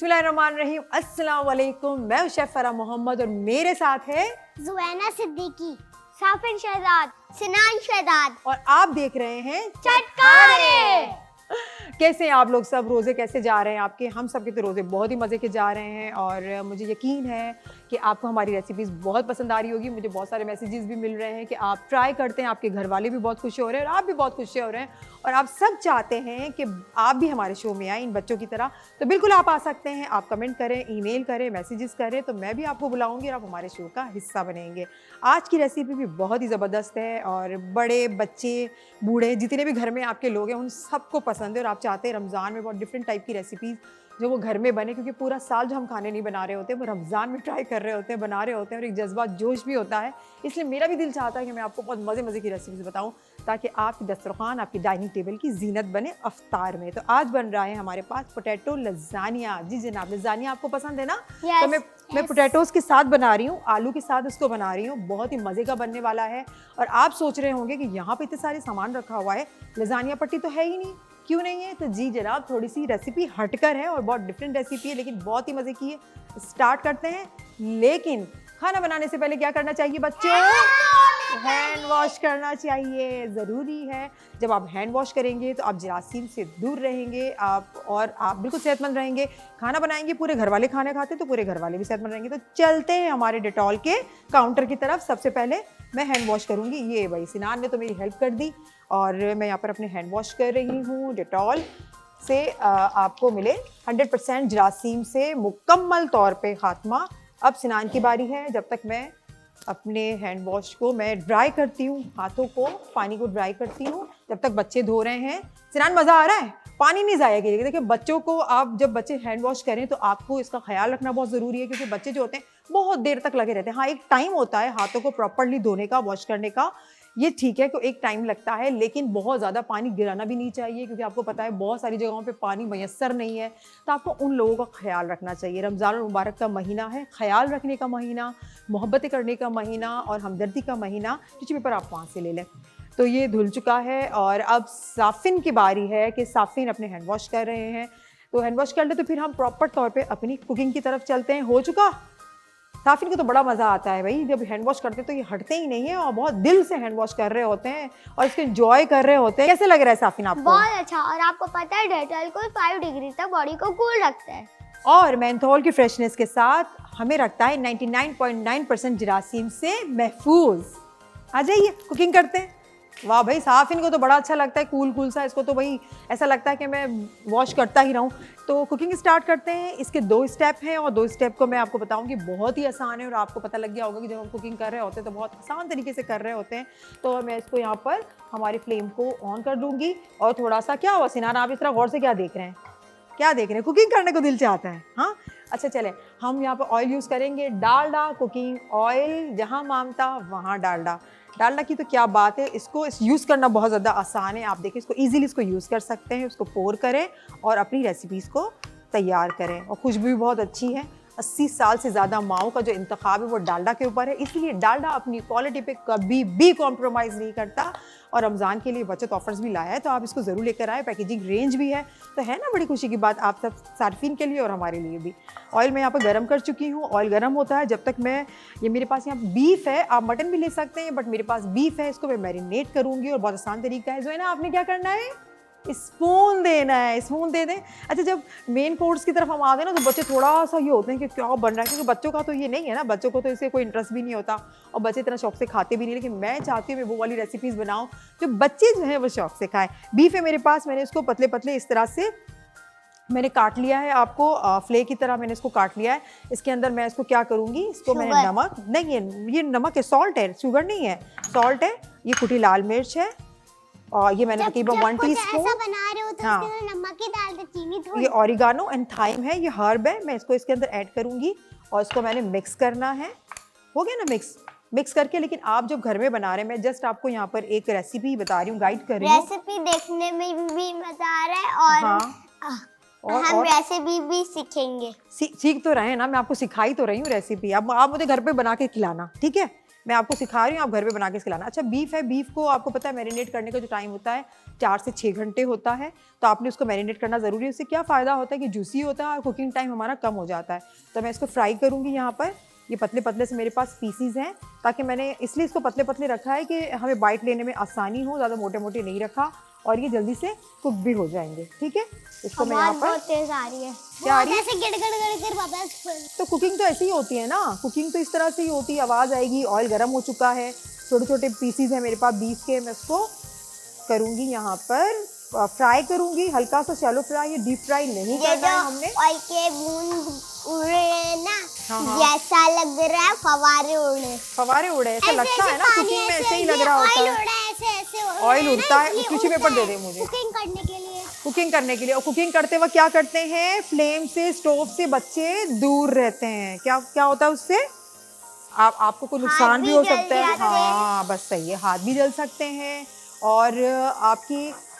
बिस्मिल्लाहिर्रहमानिर्रहीम, अस्सलाम वालेकुम। मैं हूं शेफ फराह मोहम्मद और मेरे साथ है जुवैना सिद्दीकी, साफिन शहजाद, सिनान शहजाद और आप देख रहे हैं चटकारे। कैसे हैं आप लोग सब? रोज़े कैसे जा रहे हैं आपके? हम सब के तो रोज़े बहुत ही मज़े के जा रहे हैं और मुझे यकीन है कि आपको हमारी रेसिपीज़ बहुत पसंद आ रही होगी। मुझे बहुत सारे मैसेजेस भी मिल रहे हैं कि आप ट्राई करते हैं, आपके घर वाले भी बहुत खुश हो रहे हैं और आप भी बहुत खुश हो रहे हैं और आप सब चाहते हैं कि आप भी हमारे शो में आएँ इन बच्चों की तरह। तो बिल्कुल आप आ सकते हैं, आप कमेंट करें, ईमेल करें, मैसेजेस करें, तो मैं भी आपको बुलाऊँगी और आप हमारे शो का हिस्सा बनेंगे। आज की रेसिपी भी बहुत ही ज़बरदस्त है और बड़े बच्चे बूढ़े जितने भी घर में आपके लोग हैं उन सबको पसंद है और आप चाहते हैं रमज़ान में बहुत डिफरेंट टाइप की रेसिपीज़ जो वो घर में बने, क्योंकि पूरा साल जो हम खाने नहीं बना रहे होते वो रमज़ान में ट्राई कर रहे होते हैं, बना रहे होते हैं और एक जज्बा जोश भी होता है। इसलिए मेरा भी दिल चाहता है कि मैं आपको बहुत मज़े मज़े की रेसिपीज़ बताऊं ताकि आपकी दस्तरखान, आपकी डाइनिंग टेबल की जीनत बने अफ्तार में। तो आज बन रहा है हमारे पास पोटैटो लज़ानिया। जी जनाब, लज़ानिया आपको पसंद है ना? तो मैं पोटैटोज़ के साथ बना रही हूँ, आलू के साथ इसको बना रही हूँ। बहुत ही मज़े का बनने वाला है और आप सोच रहे होंगे कि यहाँ पे इतने सारे सामान रखा हुआ है, लज़ानिया पट्टी तो है ही नहीं, क्यों नहीं है? तो जी जनाब, थोड़ी सी रेसिपी हटकर है और बहुत डिफरेंट रेसिपी है लेकिन बहुत ही मज़े की है। स्टार्ट करते हैं, लेकिन खाना बनाने से पहले क्या करना चाहिए बच्चों? हैंड वॉश करना चाहिए, ज़रूरी है। जब आप हैंड वॉश करेंगे तो आप जरासीम से दूर रहेंगे और आप बिल्कुल सेहतमंद रहेंगे। खाना बनाएंगे, पूरे घर वाले खाना खाते हैं तो पूरे घर वाले भी सेहतमंद रहेंगे। तो चलते हैं हमारे डेटॉल के काउंटर की तरफ। सबसे पहले मैं हैंड वॉश करूँगी। ये भाई सिनान ने तो मेरी हेल्प कर दी और मैं यहाँ पर अपने हैंड वॉश कर रही हूँ डेटॉल से। आपको मिले 100% जरासीम से मुकम्मल तौर पे खात्मा। अब सिनान की बारी है। जब तक मैं अपने हैंड वॉश को मैं ड्राई करती हूँ, हाथों को पानी को ड्राई करती हूँ, जब तक बच्चे धो रहे हैं। सिनान मज़ा आ रहा है? पानी नहीं ज़ाया कीजिएगा। देखिए बच्चों को आप जब बच्चे हैंड वॉश करें तो आपको इसका ख्याल रखना बहुत ज़रूरी है, क्योंकि बच्चे जो होते हैं बहुत देर तक लगे रहते हैं। हाँ, एक टाइम होता है हाथों को प्रॉपरली धोने का, वॉश करने का, ये ठीक है कि एक टाइम लगता है, लेकिन बहुत ज़्यादा पानी गिराना भी नहीं चाहिए, क्योंकि आपको पता है बहुत सारी जगहों पे पानी मैसर नहीं है। तो आपको उन लोगों का ख्याल रखना चाहिए। रमज़ान मुबारक का महीना है, ख्याल रखने का महीना, मोहब्बतें करने का महीना और हमदर्दी का महीना। टिश्यू पेपर आप वहाँ से ले लें। तो ये धुल चुका है और अब साफ़िन की बारी है कि साफ़िन अपने हैंड वॉश कर रहे हैं। तो हैंड वॉश कर ले तो फिर हम प्रॉपर तौर पर अपनी कुकिंग की तरफ चलते हैं। हो चुका? साफ़िन को तो बड़ा मज़ा आता है भाई, जब हैंड वॉश करते हैं तो ये हटते ही नहीं है और बहुत दिल से हैंड वॉश कर रहे होते हैं और इसको एंजॉय कर रहे होते हैं। कैसे लग रहा है साफ़िन आपको? बहुत अच्छा। और आपको पता है डेटॉल को 5 डिग्री तक बॉडी को कूल रखता है और मेंथोल की फ्रेशनेस के साथ हमें रखता है 99.9% जरासीम से महफूज। आ जाइए कुकिंग करते हैं। वाह भाई, साफ़िन को तो बड़ा अच्छा लगता है, कूल कूल सा। इसको तो भाई ऐसा लगता है कि मैं वॉश करता ही रहूं। तो कुकिंग स्टार्ट करते हैं। इसके 2 स्टेप हैं और 2 स्टेप को मैं आपको बताऊंगी। बहुत ही आसान है और आपको पता लग गया होगा कि जब हम कुकिंग कर रहे होते हैं तो बहुत आसान तरीके से कर रहे होते हैं। तो मैं इसको यहाँ पर हमारी फ्लेम को ऑन कर दूँगी और थोड़ा सा क्या हुआ सिनान, आप इस तरह गौर से क्या देख रहे हैं? क्या देख रहे हैं? कुकिंग करने को दिल चाहता है। हाँ अच्छा, चलें हम यहाँ पर ऑयल यूज़ करेंगे, डालडा कुकिंग ऑयल। जहाँ मामता वहाँ डालडा। डालडा की तो क्या बात है, इसको यूज़ करना बहुत ज़्यादा आसान है। आप देखिए इसको ईजिली इसको यूज़ कर सकते हैं। इसको पोर करें और अपनी रेसिपीज़ को तैयार करें और खुशबू भी बहुत अच्छी है। 80 साल से ज़्यादा माओं का जो इंतखाब है वो डालडा के ऊपर है, इसलिए डालडा अपनी क्वालिटी पे कभी भी कॉम्प्रोमाइज़ नहीं करता और रमज़ान के लिए बचत ऑफर्स भी लाया है, तो आप इसको ज़रूर लेकर आए। पैकेजिंग रेंज भी है, तो है ना बड़ी खुशी की बात आप सब सार्फिन के लिए और हमारे लिए भी। ऑयल मैं यहाँ पर गर्म कर चुकी हूँ। ऑयल गर्म होता है जब तक मैं ये मेरे पास यहाँ बीफ है, आप मटन भी ले सकते हैं बट मेरे पास बीफ है, इसको मैं मैरिनेट करूँगी और बहुत आसान तरीका है। जो है ना, आपने क्या करना है, स्पून देना है, स्पून दे दें। अच्छा, जब मेन कोर्स की तरफ हम आते हैं ना तो बच्चे थोड़ा सा ये होते हैं कि क्या बन रहा है, क्योंकि बच्चों का तो ये नहीं है ना, बच्चों को तो इससे कोई इंटरेस्ट भी नहीं होता और बच्चे इतना शौक से खाते भी नहीं। लेकिन मैं चाहती हूँ मैं वो वाली रेसिपीज़ बनाऊँ जो बच्चे जो हैं वो शौक से खाएं। बीफ है मेरे पास, मैंने इसको पतले पतले इस तरह से मैंने काट लिया है। आपको फ्ले की तरह मैंने इसको काट लिया है। इसके अंदर मैं इसको क्या करूँगी, इसको मैंने नमक नहीं है, ये नमक है, सॉल्ट है, शुगर नहीं है, सॉल्ट है। ये कुटी लाल मिर्च है और ये मैंने तकरीबन 1 टीस्पून बना रहे हो तो हाँ, नमक ही डाल दे, चीनी थोड़ी। ये ऑरिगानो एंड थाइम है, ये हर्ब है, मैं इसको इसके अंदर ऐड करूँगी और इसको मैंने मिक्स करना है। हो गया ना मिक्स करके। लेकिन आप जब घर में बना रहे हैं, मैं जस्ट आपको यहाँ पर एक रेसिपी बता रही हूँ, गाइड कर रही हूँ। रेसिपी देखने में भी मजा आ रहा है और हम रेसिपी भी सीखेंगे। सीख तो रहे हैं ना, मैं आपको सिखाई तो रही हूँ रेसिपी। अब आप मुझे घर पे बना के खिलाना, ठीक है? मैं आपको सिखा रही हूँ, आप घर पे बना के खिलाना। अच्छा बीफ है, बीफ को आपको पता है मैरिनेट करने का जो टाइम होता है 4 से 6 घंटे होता है, तो आपने उसको मैरिनेट करना ज़रूरी है। उससे क्या फ़ायदा होता है कि जूसी होता है और कुकिंग टाइम हमारा कम हो जाता है। तो मैं इसको फ्राई करूँगी यहाँ पर। ये पतले पतले से मेरे पास पीसीज हैं, ताकि मैंने इसलिए इसको पतले पतले रखा है कि हमें बाइट लेने में आसानी हो, ज़्यादा मोटे मोटे नहीं रखा, और ये जल्दी से कुक भी हो जाएंगे। ठीक है, इसको मैं यहाँ पर बहुत तेज आ रही है, क्या आ रही है? ऐसे गिड़ वापस। तो कुकिंग तो ऐसी ही होती है ना, कुकिंग तो इस तरह से ही होती है, आवाज़ आएगी। ऑयल गर्म हो चुका है, छोटे छोटे पीसीज हैं मेरे पास बीफ के, मैं उसको करूँगी यहाँ पर फ्राई करूँगी, हल्का सा शैलो फ्राई, ये डीप फ्राई नहीं करना है हमने। ऑयल के बूंद उड़ रहे हैं ना, हाँ। जैसा लग रहा है फवारे उड़े, फवारे उड़े, ऐसा लगता है ना, कुकिंग में ऐसे ही लग रहा होता है। ऑयल उड़ता है, टिश्यू पेपर दे दे मुझे। कुकिंग करने के लिए, कुकिंग करने के लिए। और कुकिंग करते वक्त क्या करते हैं, फ्लेम से, स्टोव से बच्चे दूर रहते हैं। क्या क्या होता है उससे, आपको कोई नुकसान भी हो सकता है। हाँ बस सही है, हाथ भी जल सकते हैं। और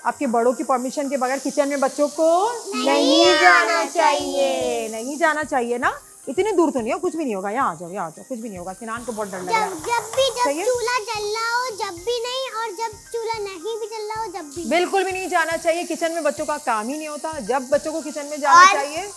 आपके बड़ों की परमिशन के बगैर किचन में बच्चों को नहीं जाना चाहिए, नहीं जाना चाहिए ना। इतनी दूर तो नहीं हो, कुछ भी नहीं होगा, यहाँ आ जाओ, यहाँ आ जाओ, कुछ भी नहीं होगा। सिनान को बहुत डर लग रहा है। जब चूल्हा जल रहा हो जब भी नहीं, और जब चूल्हा नहीं भी जल रहा हो जब भी बिल्कुल भी नहीं जाना चाहिए। किचन में बच्चों का काम ही नहीं होता। जब बच्चों को किचन में जाना चाहिए,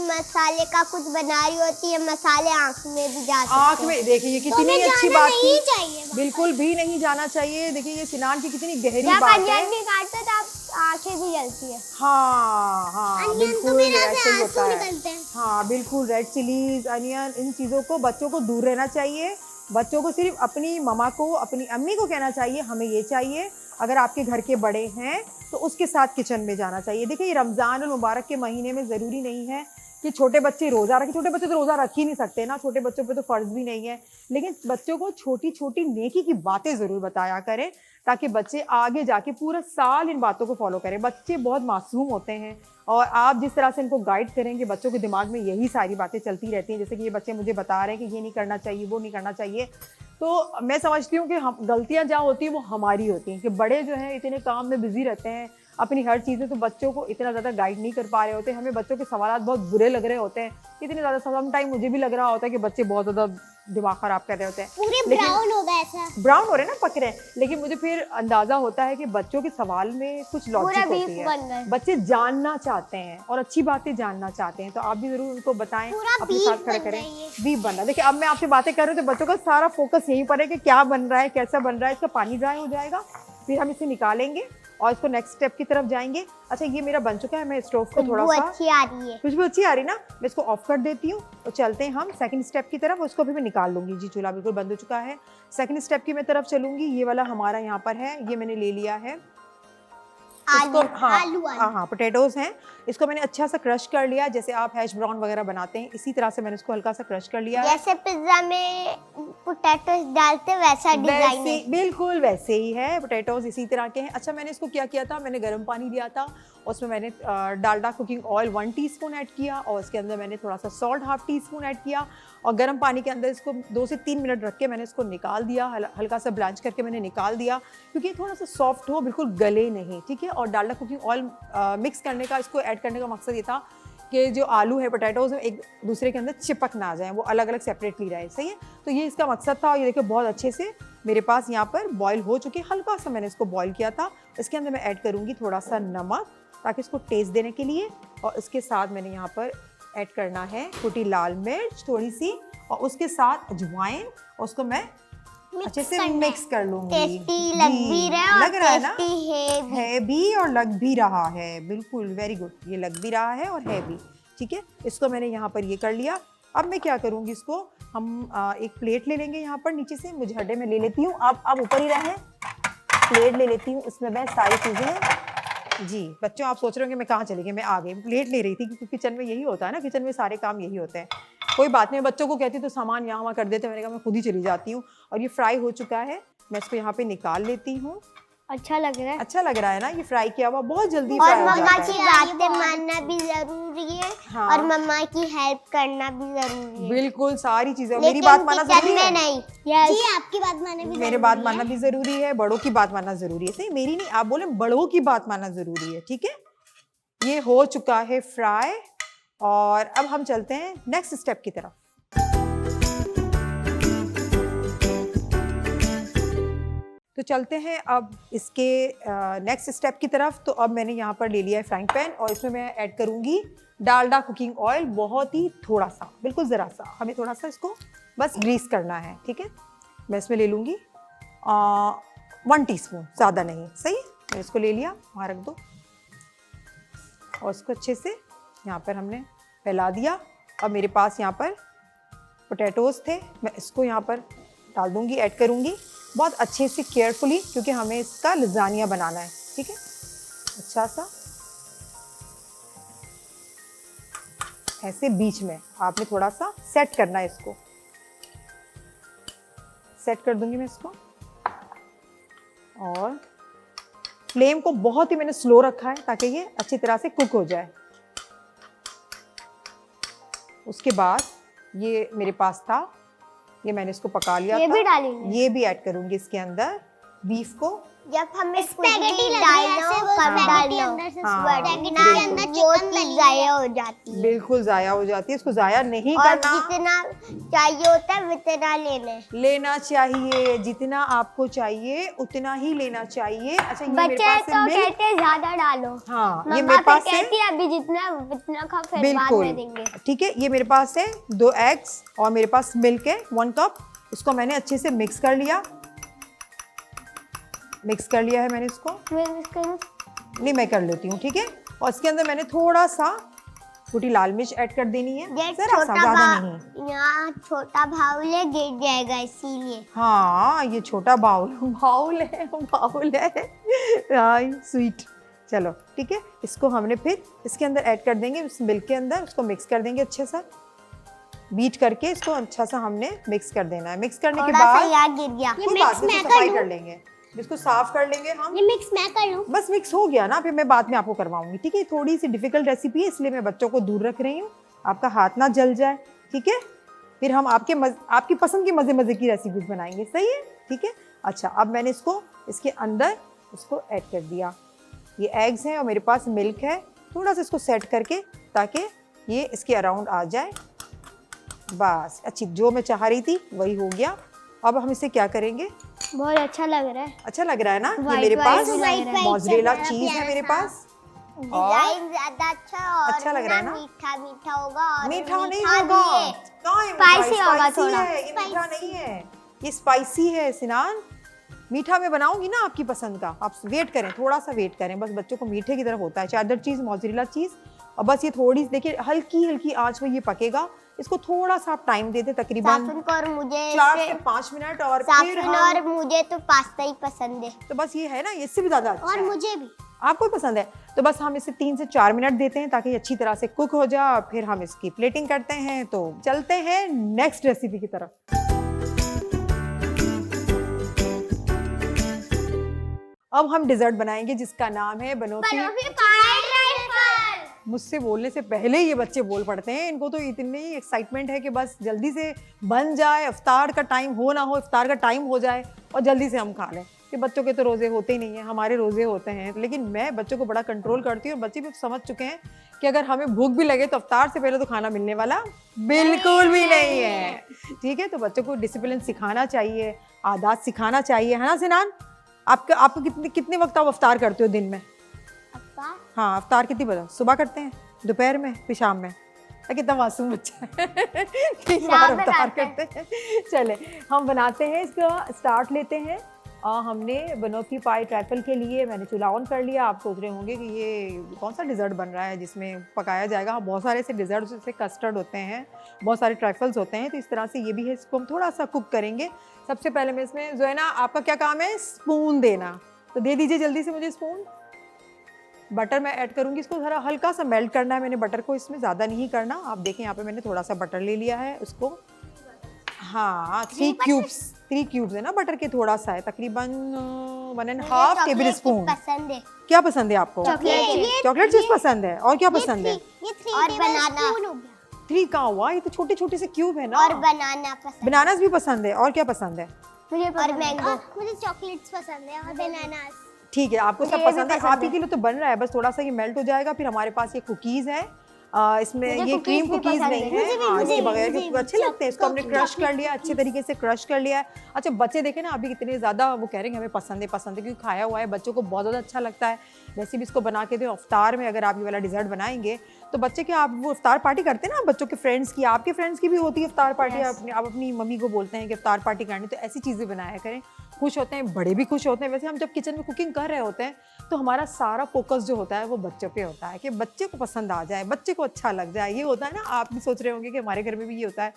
मसाले का कुछ बना रही होती है, मसाले आँख में भी जा सकते हैं। आँख में, देखिए ये कितनी अच्छी बात की, चाहिए, बिल्कुल भी नहीं जाना चाहिए। देखिए ये सिनान की कितनी गहरी बात है। काटते तो आँखें भी जलती है। हाँ बिल्कुल ऐसे ही होता है। निकलते हैं। हाँ बिल्कुल, रेड चिलीज, अनियन, इन चीज़ों को बच्चों को दूर रहना चाहिए। बच्चों को सिर्फ अपनी मम्मा को, अपनी अम्मी को कहना चाहिए हमें ये चाहिए। अगर आपके घर के बड़े हैं तो उसके साथ किचन में जाना चाहिए। देखिए ये रमज़ान और मुबारक के महीने में ज़रूरी नहीं है कि छोटे बच्चे रोज़ा रखें। छोटे बच्चे तो रोज़ा रख ही नहीं सकते ना, छोटे बच्चों पे तो फ़र्ज़ भी नहीं है। लेकिन बच्चों को छोटी छोटी नेकी की बातें ज़रूर बताया करें, ताकि बच्चे आगे जाके पूरा साल इन बातों को फॉलो करें। बच्चे बहुत मासूम होते हैं, और आप जिस तरह से इनको गाइड करेंगे, बच्चों के दिमाग में यही सारी बातें चलती रहती हैं। जैसे कि ये बच्चे मुझे बता रहे हैं कि ये नहीं करना चाहिए, वो नहीं करना चाहिए। तो मैं समझती हूँ कि हम गलतियाँ जहाँ होती हैं वो हमारी होती हैं, कि बड़े जो हैं इतने काम में बिजी रहते हैं अपनी हर चीज़ें, तो बच्चों को इतना ज़्यादा गाइड नहीं कर पा रहे होते। हमें बच्चों के सवालात बहुत बुरे लग रहे होते हैं, इतने ज़्यादा। सम टाइम मुझे भी लग रहा होता है कि बच्चे बहुत ज़्यादा दिमाग ख़राब कर रहे होते हैं, पूरे ब्राउन हो गए, ऐसा ब्राउन हो रहे हैं ना, पक रहे हैं। लेकिन मुझे फिर अंदाज़ा होता है कि बच्चों के सवाल में कुछ लॉजिक होती है। बच्चे जानना चाहते हैं और अच्छी बातें जानना चाहते हैं, तो आप भी ज़रूर उनको बताएं, अपने साथ खड़े करें। बीफ बन रहा है, देखिए अब मैं आपसे बातें कर रही हूँ तो बच्चों का सारा फोकस यहीं पर है कि क्या बन रहा है, कैसा बन रहा है। इसका पानी ड्राई हो जाएगा, फिर हम इसे निकालेंगे और इसको नेक्स्ट स्टेप की तरफ जाएंगे। अच्छा ये मेरा बन चुका है, मैं स्टोव को थोड़ा सा, अच्छी आ रही है, खुशबू अच्छी आ रही ना, मैं इसको ऑफ कर देती हूँ और चलते हैं हम सेकंड स्टेप की तरफ। उसको भी मैं निकाल लूंगी। जी चूल्हा बिल्कुल बंद हो चुका है, सेकंड स्टेप की मैं तरफ चलूंगी। ये वाला हमारा यहाँ पर है, ये मैंने ले लिया है इसको। हाँ पोटैटोज हैं, इसको मैंने अच्छा सा क्रश कर लिया, जैसे आप हैश ब्राउन वगैरह बनाते हैं इसी तरह से मैंने इसको हल्का सा क्रश कर लिया। जैसे पिज्जा में पोटैटोज डालते वैसा डिजाइन है, बिल्कुल वैसे ही है, पोटैटोज इसी तरह के हैं। अच्छा मैंने इसको क्या किया था, मैंने गर्म पानी लिया था, उसमें मैंने Dalda cooking oil 1 teaspoon add किया, और उसके अंदर मैंने थोड़ा सा सॉल्ट 1/2 टीस्पून ऐड किया, और गर्म पानी के अंदर इसको 2 से 3 मिनट रख के मैंने इसको निकाल दिया, हल्का सा ब्लांच करके मैंने निकाल दिया, क्योंकि थोड़ा सा सॉफ्ट हो, बिल्कुल गले नहीं। ठीक है, और डालडा कुकिंग ऑयल मिक्स करने का, इसको ऐड करने का मकसद ये था कि जो आलू है, पोटैटोज एक दूसरे के अंदर चिपक ना जाए, वो अलग अलग सेपरेटली रहे। सही है, तो ये इसका मकसद था। और ये देखिए बहुत अच्छे से मेरे पास यहाँ पर बॉईल हो चुके, हल्का सा मैंने इसको बॉईल किया था। इसके अंदर मैं ऐड करूँगी थोड़ा सा नमक, ताकि इसको टेस्ट देने के लिए, और इसके साथ मैंने यहाँ पर ऐड करना है कुटी लाल मिर्च थोड़ी सी, और उसके साथ अजवाइन, और उसको मैं अच्छे से मिक्स कर लूंगी। टेस्टी लग भी रहा है, लग रहा है ना, है भी और लग भी रहा है, बिल्कुल वेरी गुड, ये लग भी रहा है और है भी। ठीक है, इसको मैंने यहाँ पर ये कर लिया। अब मैं क्या करूँगी, इसको हम एक प्लेट ले लेंगे यहाँ पर नीचे से, मुझे हड्डे में ले लेती हूँ, आप ऊपर ही रहें, प्लेट ले लेती हूँ, इसमें मैं सारी चीज़ें। जी बच्चों आप सोच रहे होंगे मैं कहाँ चली गई, मैं आ गई, प्लेट ले रही थी, क्योंकि किचन में यही होता है ना, किचन में सारे काम यही होते हैं। कोई बात नहीं, बच्चों को कहती तो सामान यहाँ वहाँ कर देते, मैंने कहा मैं खुद ही चली जाती हूँ। और ये फ्राई हो चुका है, मैं इसको यहाँ पे निकाल लेती हूँ। अच्छा लग रहा है, अच्छा लग रहा है ना, ये फ्राई किया हुआ बहुत जल्दी और फ्राई हो जाता है। मम्मा की बातें मानना भी जरूरी है, हाँ। और मम्मा की हेल्प करना भी जरूरी है। बिल्कुल सारी चीजें, मेरी बात मानना जरूरी है नहीं। जी आपकी बात मानना भी, मेरे बात मानना भी जरूरी है, बड़ों की बात मानना जरूरी है। सही, मेरी नहीं, आप बोले बड़ों की बात मानना जरूरी है। ठीक है, ये हो चुका है फ्राई, और अब हम चलते हैं नेक्स्ट स्टेप की तरफ। तो चलते हैं अब इसके नेक्स्ट स्टेप की तरफ। तो अब मैंने यहाँ पर ले लिया है फ्राइंग पैन और इसमें मैं ऐड करूँगी डालडा कुकिंग ऑयल, बहुत ही थोड़ा सा, बिल्कुल ज़रा सा। हमें थोड़ा सा इसको बस ग्रीस करना है, ठीक है। मैं इसमें ले लूँगी 1 टीस्पून, ज़्यादा नहीं, सही है। मैं इसको ले लिया, वहाँ रख दो और इसको अच्छे से यहाँ पर हमने फैला दिया। अब मेरे पास यहाँ पर पोटैटोज़ थे, मैं इसको यहाँ पर डाल दूँगी, ऐड करूँगी बहुत अच्छे से केयरफुली, क्योंकि हमें इसका लजानिया बनाना है, ठीक है। अच्छा सा ऐसे बीच में आपने थोड़ा सा सेट करना है, इसको सेट कर दूंगी मैं इसको। और फ्लेम को बहुत ही मैंने स्लो रखा है ताकि ये अच्छी तरह से कुक हो जाए। उसके बाद ये मेरे पास था, ये मैंने इसको पका लिया ये था। भी डालेंगे, ये भी ऐड करूंगी इसके अंदर बीफ को। जब हमें स्पैगेटी डालना अंदर से स्पैगेटी के अंदर चिकन ज़ाया हो जाती है। बिल्कुल ज़ाया हो जाती है, इसको ज़ाया नहीं और करना। जितना चाहिए होता है उतना लेना चाहिए, जितना आपको चाहिए उतना ही लेना चाहिए। अच्छा, ये मेरे बच्चे पास तो है मिल्क। कहते हैं ज्यादा डालो, हाँ, ये मम्मा मेरे पास फिर है, कहती है अभी जितना उतना खा, फिर बाद में देंगे। बिल्कुल ठीक है। ये मेरे पास है 2 एग्स और मेरे पास मिल्क है 1 कप। उसको मैंने अच्छे से मिक्स कर लिया है मैंने इसको। नहीं, मैं कर लेती हूँ, ठीक है। और इसके अंदर मैंने थोड़ा सा छोटी लाल मिर्च ऐड कर देनी है, जरा सा, ज्यादा नहीं। यहाँ छोटा बाउल है, गिर जाएगा इसीलिए। हाँ, ये छोटा बाउल है स्वीट। चलो ठीक है, इसको हमने फिर इसके अंदर ऐड कर देंगे, उस मिल्क के अंदर उसको मिक्स कर देंगे अच्छे सा, बीट करके इसको अच्छा सा हमने मिक्स कर देना है। मिक्स करने के बाद यार गिर गया, कोई बात नहीं, सफाई कर लेंगे, इसको साफ कर लेंगे हम। ये मिक्स मैं कर लूं? बस मिक्स हो गया ना, फिर मैं बाद में आपको करवाऊंगी, ठीक है। थोड़ी सी डिफिकल्ट रेसिपी है, इसलिए मैं बच्चों को दूर रख रही हूँ, आपका हाथ ना जल जाए, ठीक है। फिर हम आपकी पसंद की मज़े की रेसिपीज बनाएंगे, सही है, ठीक है। अच्छा, अब मैंने इसको इसके अंदर उसको ऐड कर दिया। ये एग्स हैं और मेरे पास मिल्क है, थोड़ा सा इसको सेट करके ताकि ये इसके अराउंड आ जाए। बस, अच्छी, जो मैं चाह रही थी वही हो गया। अब हम इसे क्या करेंगे, बहुत अच्छा लग रहा है, अच्छा लग रहा है ना। ये White मेरे पास white मोज़रेला चीज है मेरे पास, डिजाइन ज्यादा अच्छा लग रहा है ना। मीठा होगा और मीठा नहीं भी होगा, है। कहाँ है मीठा? Spicy होगा Spicy थोड़ा। है, ये मीठा नहीं है, ये स्पाइसी है सिनान। मीठा मैं बनाऊंगी ना आपकी पसंद का, आप वेट करें, थोड़ा सा वेट करें, बस बच्चों को मीठे की तरफ होता है। चेडर चीज़, मोज़रेला चीज़, और बस ये थोड़ी सी देखिए हल्की आंच में ये पकेगा। इसको थोड़ा सा आप टाइम दे दें, तकरीबन 4 से 5 मिनट, और फिर और मुझे तो पास्ता ही पसंद है। तो बस ये है ना, इससे भी ज़्यादा अच्छा और है। मुझे भी। आपको भी पसंद है, तो बस हम इसे 3 से 4 मिनट देते हैं ताकि ये अच्छी तरह से कुक हो जाए, फिर हम इसकी प्लेटिंग करते हैं। तो चलते हैं नेक्स्ट रेसिपी की तरफ। अब हम डिजर्ट बनाएंगे जिसका नाम है बनोफी। मुझसे बोलने से पहले ये बच्चे बोल पड़ते हैं, इनको तो इतनी एक्साइटमेंट है कि बस जल्दी से बन जाए, इफ्तार का टाइम हो ना हो, इफ्तार का टाइम हो जाए और जल्दी से हम खा लें। कि बच्चों के तो रोज़े होते ही नहीं हैं, हमारे रोज़े होते हैं, लेकिन मैं बच्चों को बड़ा कंट्रोल करती हूँ और बच्चे भी समझ चुके हैं कि अगर हमें भूख भी लगे तो इफ्तार से पहले तो खाना मिलने वाला बिल्कुल भी नहीं है, ठीक है। तो बच्चों को डिसिप्लिन सिखाना चाहिए, आदत सिखाना चाहिए, है ना सिनान। आपको कितने वक्त आप इफ्तार करते हो दिन में? हाँ, इफ्तार कितनी बजे? सुबह करते हैं, दोपहर में, फिर शाम में? कितना मासूम बच्चा है 3 बार इफ्तार करते हैं। चले हम बनाते हैं, इसका स्टार्ट लेते हैं। हमने बनोफी पाई ट्रैफल के लिए मैंने चूल्हा ऑन कर लिया। आप सोच रहे होंगे कि ये कौन सा डिज़र्ट बन रहा है जिसमें पकाया जाएगा। हाँ, बहुत सारे ऐसे डिज़र्ट जैसे कस्टर्ड होते हैं, बहुत सारे ट्रैफल्स होते हैं, तो इस तरह से ये भी है। इसको हम थोड़ा सा कुक करेंगे। सबसे पहले मैं इसमें, जो है ना, आपका क्या काम है, स्पून देना, तो दे दीजिए जल्दी से मुझे स्पून। बटर मैं ऐड करूँगी, इसको ज़रा हल्का सा मेल्ट करना है मैंने बटर को, इसमें ज़्यादा नहीं करना। आप देखें यहाँ पे मैंने थोड़ा सा बटर ले लिया है, उसको, हाँ, 3 क्यूब्स है ना बटर के, थोड़ा सा है, तकरीबन 1.5 टेबल स्पून। पसंद है। क्या पसंद है आपको? चॉकलेट चीज पसंद है। और क्या पसंद है? और बनाना। 3 का हुआ, ये तो छोटे छोटे से क्यूब है ना। और बनाना पसंद। बनानास भी पसंद है। और क्या पसंद है? मुझे और मैंगो। मुझे चॉकलेट्स पसंद है और बनानास। ठीक है, आपको सब पसंद है। आप ही के लिए तो बन रहा है, बस थोड़ा सा ये मेल्ट हो जाएगा। फिर हमारे पास ये कुकीज़ है, इसमें मुझे ये cookies क्रीम भी कुकीज पसंद नहीं है। है, मुझे भी, हाँ, मुझे इसके भी, बगैर मुझे के भी। अच्छे लगते हैं। इसको हमने चॉकलेट क्रश कर लिया, अच्छे तरीके से क्रश कर लिया है। अच्छा बच्चे देखे ना अभी कितने ज़्यादा वो कह रहे हैं कि हमें पसंद है, क्योंकि खाया हुआ है, बच्चों को बहुत ज़्यादा अच्छा लगता है। वैसे भी इसको बना के दो इफ्तार में, अगर आप ये वाला डिज़र्ट बनाएंगे तो बच्चे क्या, आप वो इफ्तार पार्टी करते हैं ना बच्चों के फ्रेंड्स की, आपके फ्रेंड्स की भी होती है इफ्तार पार्टी, आप अपनी मम्मी को बोलते हैं कि इफ्तार पार्टी करनी, तो ऐसी चीज़ें बनाया करें, खुश होते हैं, बड़े भी खुश होते हैं। वैसे हम जब किचन में कुकिंग कर रहे होते हैं तो हमारा सारा फोकस जो होता है वो बच्चों पे होता है कि बच्चे को पसंद आ जाए, बच्चे को अच्छा लग जाए। ये होता है ना, आप भी सोच रहे होंगे कि हमारे घर में भी ये होता है।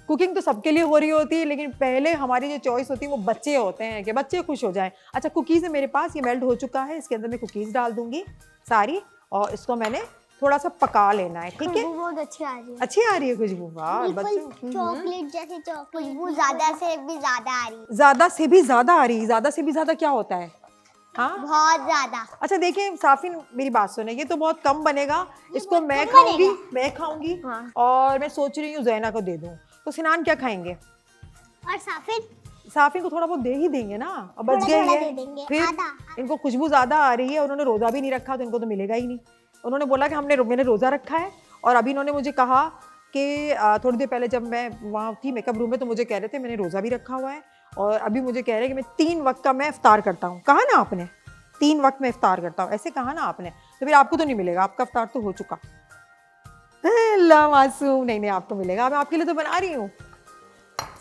कुकिंग तो सबके लिए हो रही होती है, लेकिन पहले हमारी जो चॉइस होती है वो बच्चे होते हैं कि बच्चे खुश हो जाएं। अच्छा कुकीज़ है मेरे पास, ये मेल्ट हो चुका है, इसके अंदर मैं कुकीज़ डाल दूंगी सारी, और इसको मैंने थोड़ा सा पका लेना है, ठीक है। बहुत अच्छी आ रही है, अच्छी आ रही है खुशबू, वाह बच्चों। चॉकलेट जैसे चॉकलेट खुशबू ज्यादा से भी ज्यादा आ रही है, ज़्यादा से भी ज़्यादा आ रही है, ज़्यादा से भी ज़्यादा क्या होता है? हाँ बहुत ज्यादा। अच्छा देखिए साफिन, मेरी बात सुने, ये तो बहुत कम बनेगा, इसको मैं खाऊंगी हाँ। और मैं सोच रही हूँ जैना को दे दूँ। तो सिनान क्या खाएंगे? और साफिर साफिन को थोड़ा बहुत दे ही देंगे ना, अब बच थोड़ा गया थोड़ा ये। दे देंगे, फिर आधा। इनको खुशबू ज्यादा आ रही है, उन्होंने रोजा भी नहीं रखा तो इनको तो मिलेगा ही नहीं। उन्होंने बोला कि मैंने रोजा रखा है, और अभी इन्होंने मुझे कहा कि थोड़ी देर पहले जब मैं वहाँ थी मेकअप रूम में तो मुझे कह रहे थे मैंने रोजा भी रखा हुआ है, और अभी मुझे कह रहे हैं कि मैं 3 वक्त का मैं इफ्तार करता हूँ। कहा ना आपने 3 वक्त में इफ्तार करता हूँ, ऐसे कहा ना आपने, तो फिर आपको तो नहीं मिलेगा, आपका इफ्तार तो हो चुका। अल्लाह मासूम, नहीं आपको मिलेगा, मैं आपके लिए तो बना रही हूँ,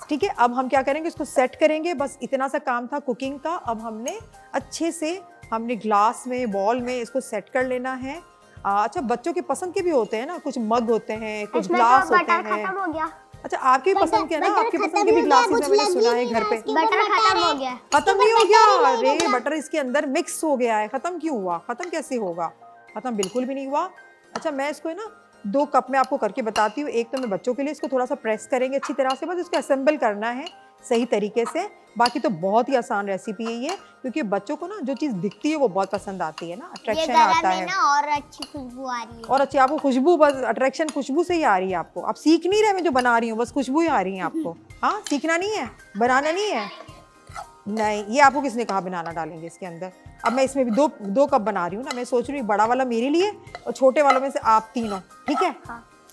ठीक है। अब हम क्या करेंगे, इसको सेट करेंगे, बस इतना सा काम था कुकिंग का। अब हमने अच्छे से ग्लास में, बॉल में इसको सेट कर लेना है। अच्छा बच्चों के पसंद के भी होते हैं ना, कुछ मग होते हैं, कुछ ग्लास होते हैं। खत्म हो गया, अच्छा आपके पसंद के ना, आपके पसंद के भी ग्लासेस मैंने सुना है घर पे। बटर खत्म हो गया, खत्म नहीं हो गया? अरे बटर इसके अंदर मिक्स हो गया है, खत्म क्यों हुआ? खत्म कैसे होगा? खत्म बिल्कुल भी नहीं हुआ। अच्छा मैं इसको है ना 2 कप में आपको करके बताती हूँ। एक तो मैं बच्चों के लिए इसको थोड़ा सा प्रेस करेंगे अच्छी तरह से, बस इसको असेंबल करना है सही तरीके से। बाकी तो बहुत ही आसान रेसिपी है ये, क्योंकि बच्चों को ना जो चीज़ दिखती है वो बहुत पसंद आती है ना, अट्रैक्शन आता है ना और अच्छी खुशबू आ रही है, और अच्छी आपको खुशबू, बस अट्रैक्शन खुशबू से ही आ रही है आपको। आप सीख नहीं रहे मैं जो बना रही हूँ, बस खुशबू ही आ रही है आपको। हाँ सीखना नहीं है, बनाना नहीं है। नहीं ये आपको किसने कहा बनाना डालेंगे इसके अंदर? अब मैं इसमें भी 2 कप बना रही हूँ ना, मैं सोच रही हूँ बड़ा वाला मेरे लिए और छोटे वालों में से आप तीनों, ठीक है?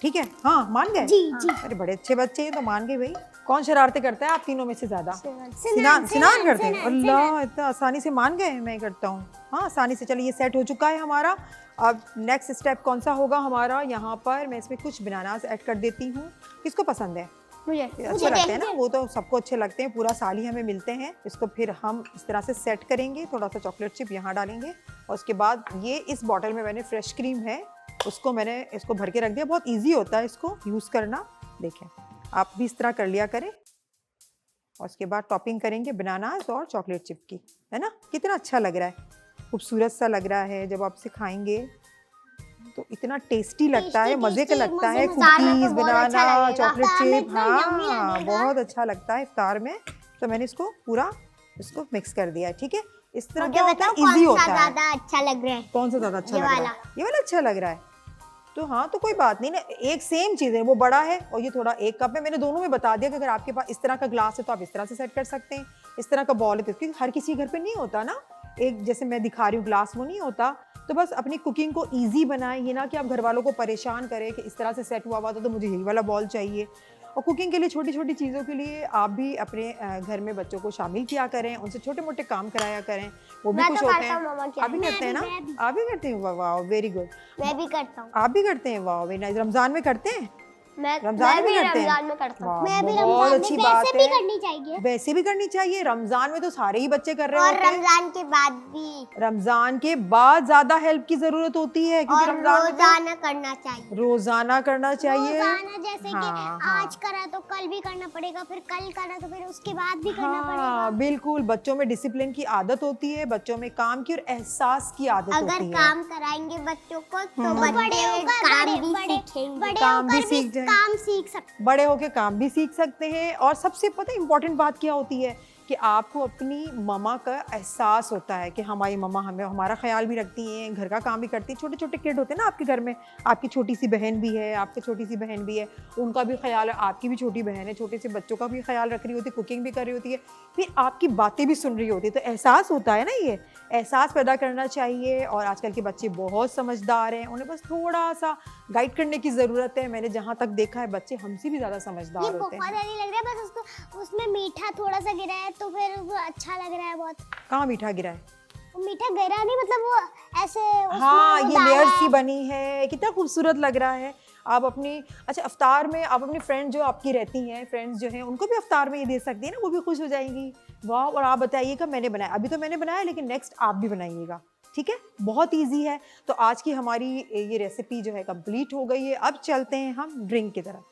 ठीक है, हाँ मान गए? जी। अरे बड़े अच्छे बच्चे हैं तो मान गए भाई। कौन शरारतें करता है आप तीनों में से ज्यादा? सिनान करते हैं। अल्लाह इतना आसानी से मान गए, मैं करता हूँ हाँ आसानी से। चलिए ये सेट हो चुका है हमारा। अब नेक्स्ट स्टेप कौन सा होगा हमारा? यहाँ पर मैं इसमें कुछ बनानास ऐड कर देती हूँ। किसको पसंद है? मुझे अच्छे लगते हैं ना, वो तो सबको अच्छे लगते हैं, पूरा साल ही हमें मिलते हैं। इसको फिर हम इस तरह से सेट करेंगे, थोड़ा सा चॉकलेट चिप यहाँ डालेंगे, और उसके बाद ये इस बॉटल में मैंने फ्रेश क्रीम है उसको मैंने इसको भर के रख दिया। बहुत इजी होता है इसको यूज़ करना, देखें आप भी इस तरह कर लिया करें। और उसके बाद टॉपिंग करेंगे बनानास और चॉकलेट चिप की, है ना। कितना अच्छा लग रहा है, खूबसूरत सा लग रहा है। जब आप इसे खाएंगे तो इतना टेस्टी लगता है, मज़े का लगता है। कुकीज़, बनाना, चॉकलेट चिप, हाँ बहुत अच्छा लगता है इफ्तार में। तो मैंने इसको पूरा इसको मिक्स कर दिया है, ठीक है। इस तरह क्या होता है, इजी होता है। ज्यादा अच्छा लग रहा है, कौन सा ज़्यादा अच्छा लग रहा है? ये वाला अच्छा लग रहा है। तो हाँ तो कोई बात नहीं ना, एक सेम चीज़ है, वो बड़ा है और ये थोड़ा 1 कप है। मैंने दोनों में बता दिया कि अगर आपके पास इस तरह का ग्लास है तो आप इस तरह से सेट कर सकते हैं, इस तरह का बॉल है तो, क्योंकि हर किसी घर पे नहीं होता ना एक जैसे मैं दिखा रही हूँ ग्लास, वो नहीं होता। तो बस अपनी कुकिंग को ईजी बनाएं, ये ना कि आप घर वालों को परेशान करें कि इस तरह से सेट हुआ तो मुझे यही वाला बॉल चाहिए। और कुकिंग के लिए छोटी छोटी चीज़ों के लिए आप भी अपने घर में बच्चों को शामिल किया करें, उनसे छोटे मोटे काम कराया करें, वो भी खुश होते हैं। आप भी करते हैं ना? आप भी करते हैं? वाह वेरी गुड। मैं भी करता हूँ। आप भी करते हैं? वाह वेरी नाइस। रमजान में करते हैं? मैं रमजान में करते हैं? मैं भी बहुत अच्छी बात वैसे भी है, करनी चाहिए, वैसे भी करनी चाहिए। रमजान में तो सारे ही बच्चे कर रहे और होते हैं। रमजान के बाद भी, रमजान के बाद ज्यादा हेल्प की जरूरत होती है, क्योंकि और रमजान में रोजाना करना चाहिए, रोजाना करना चाहिए। रोजाना जैसे हाँ, कि हाँ। आज करा तो कल भी करना पड़ेगा, फिर कल करा तो फिर उसके बाद भी करना पड़ेगा। हाँ बिल्कुल, बच्चों में डिसिप्लिन की आदत होती है, बच्चों में काम की और एहसास की आदत अगर होती है। काम कराएंगे बच्चों को तो बच्चे काम भी सीखेंगे, काम भी सीख जाए, काम सीख सकते। बड़े होके काम भी सीख सकते हैं। और सबसे पता है इम्पोर्टेंट बात क्या होती है कि आपको अपनी ममा का एहसास होता है कि हमारी ममा हमें हमारा ख्याल भी रखती हैं, घर का काम भी करती हैं। छोटे छोटे किड होते हैं ना आपके घर में, आपकी छोटी सी बहन भी है, आपकी छोटी सी बहन भी है, उनका भी ख्याल है, आपकी भी छोटी बहन है, छोटे से बच्चों का भी ख्याल रख रही होती है, कुकिंग भी कर रही होती है, फिर आपकी बातें भी सुन रही होती है। तो एहसास होता है ना, ये एहसास पैदा करना चाहिए। और आजकल के बच्चे बहुत समझदार हैं, उन्हें बस थोड़ा सा गाइड करने की ज़रूरत है। मैंने जहाँ तक देखा है बच्चे हमसे भी ज़्यादा समझदार ये होते बहुत हैं। हेल्दी लग रहा है, बस उसको उसमें मीठा थोड़ा सा गिरा है तो फिर वो अच्छा लग रहा है बहुत। कहाँ मीठा गिरा है? वो मीठा गिरा नहीं, मतलब वो ऐसे उसमें हाँ, वो ये डाला लेयर है। सी बनी है, कितना खूबसूरत लग रहा है। आप अपनी अच्छा अफ्तार में आप अपनी फ्रेंड जो आपकी रहती हैं, फ्रेंड्स जो हैं, उनको भी अफ्तार में ये दे सकती हैं ना, वो भी खुश हो जाएंगी। वाह, और आप बताइएगा मैंने बनाया, अभी तो मैंने बनाया लेकिन नेक्स्ट आप भी बनाइएगा, ठीक है? बहुत इजी है। तो आज की हमारी ये रेसिपी जो है कंप्लीट हो गई है। अब चलते हैं हम ड्रिंक की तरफ।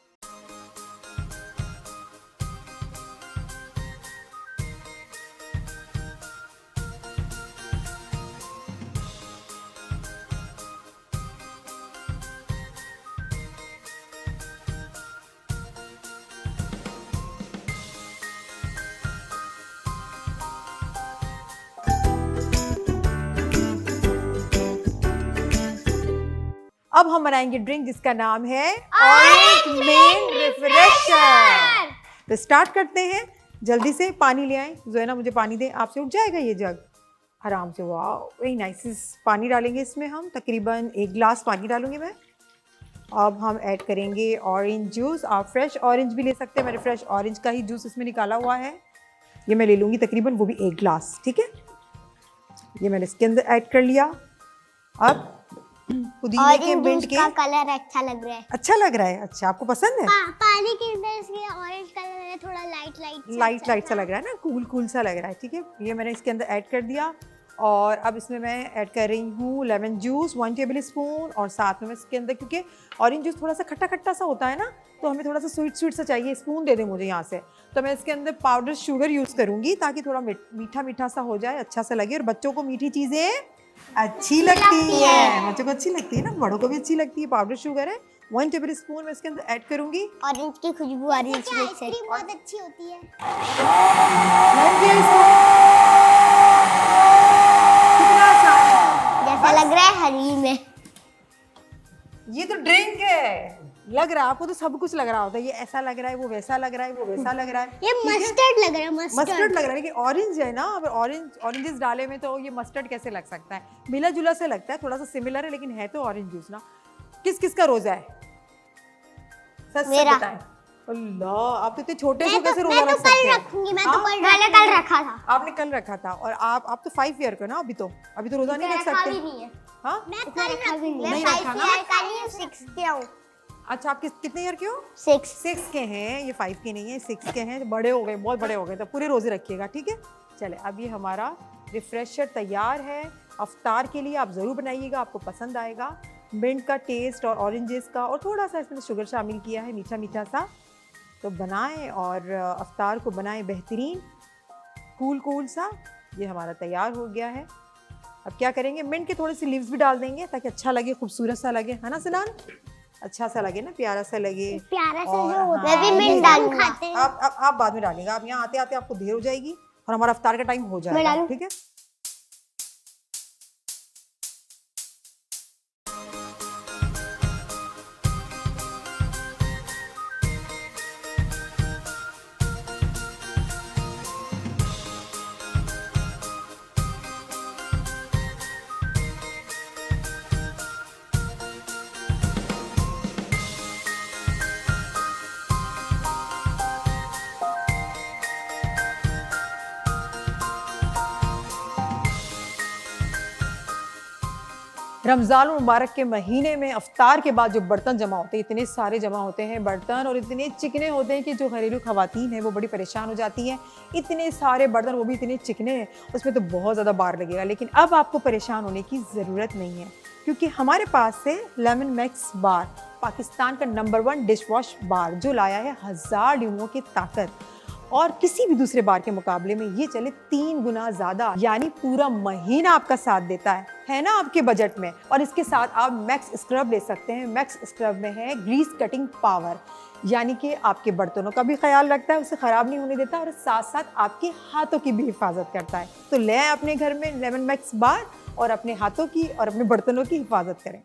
अब हम बनाएंगे ड्रिंक जिसका नाम है ऑरेंज मेन रिफ्रेशर। तो स्टार्ट करते हैं, जल्दी से पानी ले आए। जोएना मुझे पानी दे, आपसे उठ जाएगा ये जग आराम से। वाह, वेरी नाइस। पानी डालेंगे इसमें हम, तकरीबन 1 गिलास पानी डालूंगी मैं। अब हम ऐड करेंगे ऑरेंज जूस। आप फ्रेश ऑरेंज भी ले सकते हैं, मैंने फ्रेश ऑरेंज का ही जूस इसमें निकाला हुआ है। ये मैं ले लूँगी तकरीबन, वो भी 1 गिलास, ठीक है? ये मैंने इसके अंदर ऐड कर लिया। अब पुदीने के मिंट के का कलर अच्छा लग रहा है। अच्छा लग रहा है। अच्छा, आपको पसंद है? पानी के अंदर इसलिए ऑरेंज कलर है, थोड़ा लाइट लाइट सा लग रहा है ना, कूल सा लग रहा है, ठीक है? ये मैंने इसके अंदर ऐड कर दिया। और अब इसमें मैं ऐड कर रही हूँ लेमन जूस 1 टेबल स्पून। और साथ में मैं इसके अंदर, क्योंकि ऑरेंज जूस थोड़ा सा खट्टा खट्टा सा होता है ना, तो हमें थोड़ा सा स्वीट सा चाहिए। स्पून दे दें मुझे यहाँ से। तो मैं इसके अंदर पाउडर शुगर यूज़ करूँगी ताकि थोड़ा मीठा सा हो जाए, अच्छा सा लगे। और बच्चों को मीठी चीज़ें अच्छी लगती है, बच्चों को अच्छी लगती है ना, बड़ों को भी अच्छी लगती है। पाउडर शुगर है 1 टेबल स्पून मैं इसके अंदर ऐड करूँगी। ऑरेंज की खुशबू आ रही है, आइसक्रीम बहुत अच्छी होती है। कितना आसान है, जैसा लग रहा है हरी में। ये तो ड्रिंक है। लग रहा है आपको तो सब कुछ लग रहा होता है, ये ऐसा लग रहा है, वो वैसा लग रहा है, वो वैसा लग रहा है। ये मस्टर्ड लग रहा है, मस्टर्ड लग रहा है, लेकिन ऑरेंज है ना, अगर ऑरेंजेस डाले में तो ये मस्टर्ड कैसे लग सकता है? मिला जुला से लगता है, थोड़ा सा सिमिलर है, लेकिन है तो ऑरेंज जूस ना। किस किस का रोजा है? सच बताएं। अल्लाह, आप तो इतने छोटे से कैसे रोजा रख सकते हैं? मैं तो कल रखा था। आपने कल रखा था, और आप तो 5 ईयर का ना, अभी तो रोजा नहीं रख सकते। हाँ, मैं कल रखा भी नहीं, नहीं मैं रखा 5 ना? ईयर का नहीं, 6 के हूँ। अच्छा, आप कितने ईयर के हो? 6 के हैं, ये 5 के नहीं है, 6 के हैं। बड़े हो गए, बहुत बड़े हो गए, तो पूरे रोजे रखिएगा, ठीक है? चले, अब ये हमारा रिफ्रेशर तैयार है। अफ्तार के लिए आप ज़रूर बनाइएगा, आपको पसंद आएगा। मिंट का टेस्ट और ऑरेंजेस का, और थोड़ा सा इसमें शुगर शामिल किया है, मीठा सा। तो बनाएं और अफ्तार को बनाएं बेहतरीन, कूल सा। ये हमारा तैयार हो गया है। अब क्या करेंगे, मिंट के थोड़े से लीव्स भी डाल देंगे ताकि अच्छा लगे, खूबसूरत सा लगे, है ना सिनान? अच्छा सा लगे ना, प्यारा सा लगे। प्यारा सा और जो होता हाँ, है, मैं भी ये मिंट डालूंगा। खाते हैं। आप बाद में डालेंगे। आप यहाँ आते आते आपको देर हो जाएगी और हमारा अफ्तार का टाइम हो जाएगा, डालूं? ठीक है? रमज़ान मुबारक के महीने में अफ्तार के बाद जो बर्तन जमा होते हैं, इतने सारे जमा होते हैं बर्तन, और इतने चिकने होते हैं कि जो घरेलू ख़वातीन हैं वो बड़ी परेशान हो जाती हैं। इतने सारे बर्तन, वो भी इतने चिकने हैं, उसमें तो बहुत ज़्यादा बार लगेगा। लेकिन अब आपको परेशान होने की ज़रूरत नहीं है, क्योंकि हमारे पास से लेमन मैक्स बार, पाकिस्तान का नंबर 1 डिश वॉश बार, जो लाया है 1000 ड्यूमों की ताकत, और किसी भी दूसरे बार के मुकाबले में ये चले 3 गुना ज़्यादा, यानी पूरा महीना आपका साथ देता है। है ना आपके बजट में। और इसके साथ आप मैक्स स्क्रब ले सकते हैं। मैक्स स्क्रब में है ग्रीस कटिंग पावर, यानी कि आपके बर्तनों का भी ख्याल रखता है, उसे ख़राब नहीं होने देता और साथ साथ आपके हाथों की भी हिफाजत करता है। तो ले आएं अपने घर में लेमन मैक्स बार और अपने हाथों की और अपने बर्तनों की हिफाजत करें।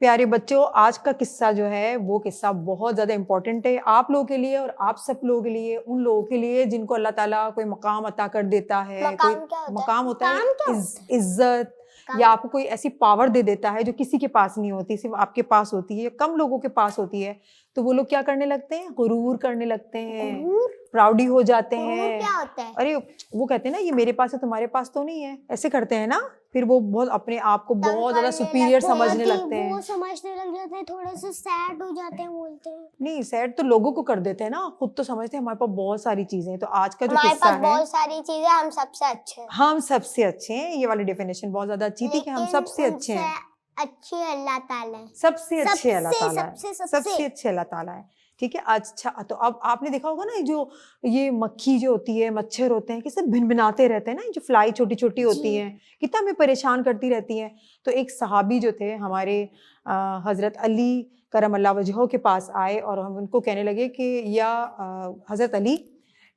प्यारे बच्चों, आज का किस्सा जो है वो किस्सा बहुत ज़्यादा इम्पोर्टेंट है आप लोगों के लिए और आप सब लोगों के लिए, उन लोगों के लिए जिनको अल्लाह ताला कोई मकाम अता कर देता है। मकाम कोई क्या होता है? मकाम होता है काम क्या होता है? इज्जत, या आपको कोई ऐसी पावर दे देता है जो किसी के पास नहीं होती, सिर्फ आपके पास होती है, कम लोगों के पास होती है। तो वो लोग क्या करने लगते हैं? गुरूर करने लगते हैं, प्राउडी हो जाते हैं। क्या होता है? अरे वो कहते हैं ना, ये मेरे पास है तुम्हारे पास तो नहीं है, ऐसे करते हैं ना। फिर वो बहुत अपने आप को बहुत ज्यादा सुपीरियर समझने लगते हैं। वो समझने लग जाते हैं, थोड़े से सैड हो जाते हैं, बोलते हैं। नहीं, सैड तो लोगों को कर देते हैं ना, खुद तो समझते हैं हमारे पास बहुत सारी चीजें हैं। तो आज का जो हमारे किस्सा पास है, बहुत सारी चीजें, हम सबसे अच्छे हैं। हम सबसे अच्छे हैं, ये वाली डेफिनेशन बहुत ज्यादा अच्छी थी कि हम लेकिन सबसे अच्छे हैं। अच्छी अल्लाह ताला है। सबसे अच्छे अल्लाह ताला है, सबसे सबसे अच्छे अल्लाह ताला है। ठीक है, अच्छा तो अब आपने देखा होगा ना, जो ये मक्खी जो होती है, मच्छर होते हैं, किसे भिनभिनाते रहते हैं ना, जो फ्लाई छोटी छोटी होती हैं, कितना हमें परेशान करती रहती हैं। तो एक सहाबी जो थे हमारे, हज़रत अली करम अल्लाह वजहो के पास आए और हम उनको कहने लगे कि या हज़रत अली,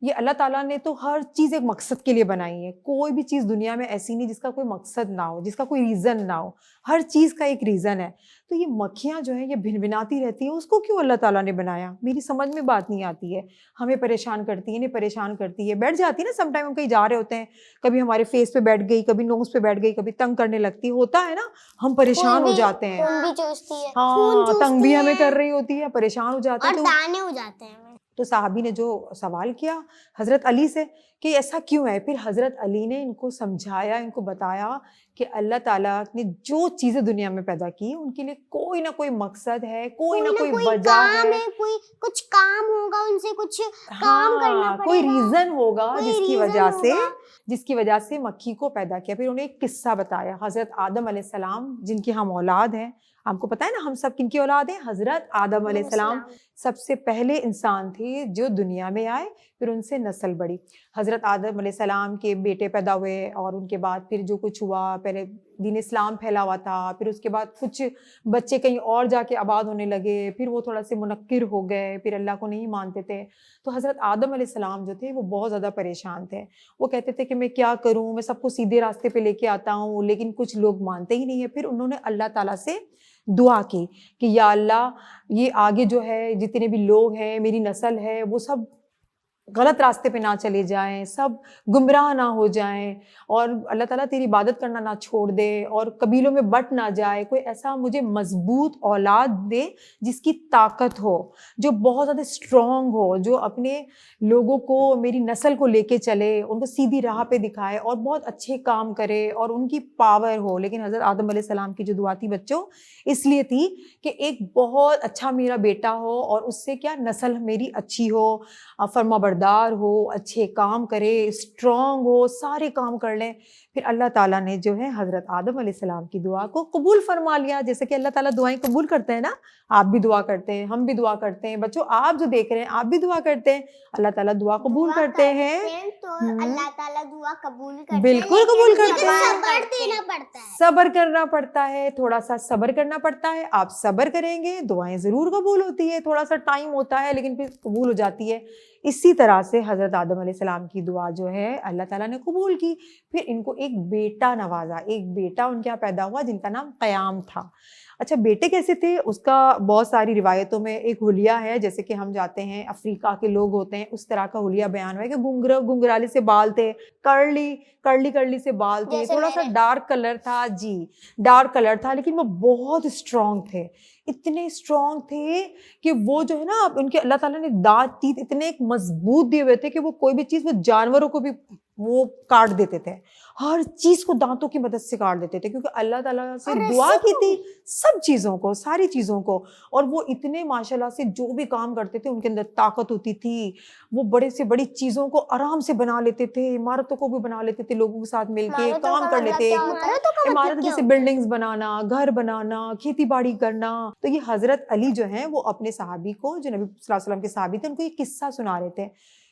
ये अल्लाह ताला ने तो हर चीज़ एक मकसद के लिए बनाई है। कोई भी चीज़ दुनिया में ऐसी नहीं जिसका कोई मकसद ना हो, जिसका कोई रीज़न ना हो। हर चीज़ का एक रीज़न है। तो ये मक्खियाँ जो हैं ये भिनभिनाती रहती हैं, उसको क्यों अल्लाह ताला ने बनाया? मेरी समझ में बात नहीं आती है। हमें परेशान करती है, इन्हें परेशान करती है, बैठ जाती है ना। समटाइम हम कहीं जा रहे होते हैं, कभी हमारे फेस पे बैठ गई, कभी नोज पे बैठ गई, कभी तंग करने लगती है, होता है ना, हम परेशान हो जाते हैं। खून भी चूसती है, हाँ, तंग भी हमें कर रही होती है, परेशान हो जाते हैं। और दाने हो जाते हैं। तो साहबी ने जो सवाल किया हज़रत अली से कि ऐसा क्यों है, फिर हज़रत अली ने इनको समझाया, इनको बताया कि अल्लाह ताला ने जो चीज़ें दुनिया में पैदा की उनके लिए कोई ना कोई मकसद है, कोई ना कोई वजह है, कोई कुछ काम होगा, उनसे कुछ काम करना पड़ेगा, कोई रीज़न होगा जिसकी वजह से मक्खी को पैदा किया। फिर उन्हें एक किस्सा बताया। हज़रत आदम अलैहिस्सलाम, जिनकी हम औलाद हैं, आपको पता है ना हम सब किनकी औलाद हैं? हज़रत आदम अलैहिस्सलाम सबसे पहले इंसान थे जो दुनिया में आए, फिर उनसे नस्ल बढ़ी। हज़रत आदम अलैहिस्सलाम के बेटे पैदा हुए और उनके बाद फिर जो कुछ हुआ, पहले दीन इस्लाम फैला हुआ था, फिर उसके बाद कुछ बच्चे कहीं और जाके आबाद होने लगे, फिर वो थोड़ा से मुनक्किर हो गए, फिर अल्लाह को नहीं मानते थे। तो हज़रत आदम अलैहिस्सलाम जो थे वो बहुत ज़्यादा परेशान थे। वो कहते थे कि मैं क्या करूँ, मैं सबको सीधे रास्ते पे लेके आता हूँ, लेकिन कुछ लोग मानते ही नहीं है। फिर उन्होंने अल्लाह ताला से दुआ की कि या अल्लाह, ये आगे जो है जितने भी लोग हैं, मेरी नस्ल है, वो सब गलत रास्ते पे ना चले जाएं, सब गुमराह ना हो जाएं, और अल्लाह ताला तेरी इबादत करना ना छोड़ दे और कबीलों में बट ना जाए। कोई ऐसा मुझे मजबूत औलाद दे जिसकी ताकत हो, जो बहुत ज़्यादा स्ट्रॉन्ग हो, जो अपने लोगों को, मेरी नस्ल को लेके चले, उनको सीधी राह पे दिखाए और बहुत अच्छे काम करे और उनकी पावर हो। लेकिन हज़रत आदम अलैहिस्सलाम की जो दुआ थी बच्चों, इसलिए थी कि एक बहुत अच्छा मेरा बेटा हो और उससे क्या, नस्ल मेरी अच्छी हो, फर्माबरदार हो, अच्छे काम करे, स्ट्रॉन्ग हो, सारे काम कर लें। फिर अल्लाह ताला ने जो है हज़रत आदम अलैहिस्सलाम की दुआ को कबूल फरमा लिया। जैसे कि अल्लाह ताला दुआएं कबूल करते हैं ना, आप भी दुआ करते हैं, हम भी दुआ करते हैं। बच्चों, आप जो देख रहे हैं आप भी दुआ करते हैं, अल्लाह ताला दुआ कबूल करते हैं। तो अल्लाह ताला दुआ कबूल करते हैं, बिल्कुल कबूल करते हैं। सब्र देना पड़ता है, सब्र करना पड़ता है, थोड़ा सा सब्र करना पड़ता है। आप सब्र करेंगे, दुआएं ज़रूर कबूल होती है। थोड़ा सा टाइम होता है लेकिन फिर कबूल हो जाती है। इसी तरह से हज़रत आदम अलैहिस्सलाम की दुआ जो है अल्लाह ताला ने कबूल की। फिर इनको एक बेटा नवाजा, एक बेटा उनके यहाँ पैदा हुआ जिनका नाम क़याम था। अच्छा, बेटे कैसे थे उसका बहुत सारी रिवायतों में एक हुलिया है। जैसे कि हम जाते हैं, अफ्रीका के लोग होते हैं, उस तरह का हुलिया बयान हुआ है कि घुंघराले से बाल थे, कर्ली से बाल थे, थोड़ा सा डार्क कलर था, जी डार्क कलर था, लेकिन वो बहुत स्ट्रॉन्ग थे। इतने स्ट्रॉन्ग थे कि वो जो है ना, उनके अल्लाह ताला ने दांत तीत इतने मजबूत दिए हुए थे कि वो कोई भी चीज़, वो जानवरों को भी वो काट देते थे, हर चीज़ को दांतों की मदद से काट देते थे, क्योंकि अल्लाह ताला से दुआ की थी सब चीज़ों को, सारी चीज़ों को। और वो इतने माशाल्लाह से जो भी काम करते थे उनके अंदर ताकत होती थी। वो बड़े से बड़ी चीज़ों को आराम से बना लेते थे, इमारतों को भी बना लेते थे, लोगों के साथ मिलके काम कर लेते। इमारत जैसे बिल्डिंग्स बनाना, घर बनाना, खेती बाड़ी करना। तो ये हज़रत अली जो हैं वो अपने सहाबी को, जो नबी सल्लल्लाहु अलैहि वसल्लम के सहाबी थे, उनको ये किस्सा सुना रहे थे।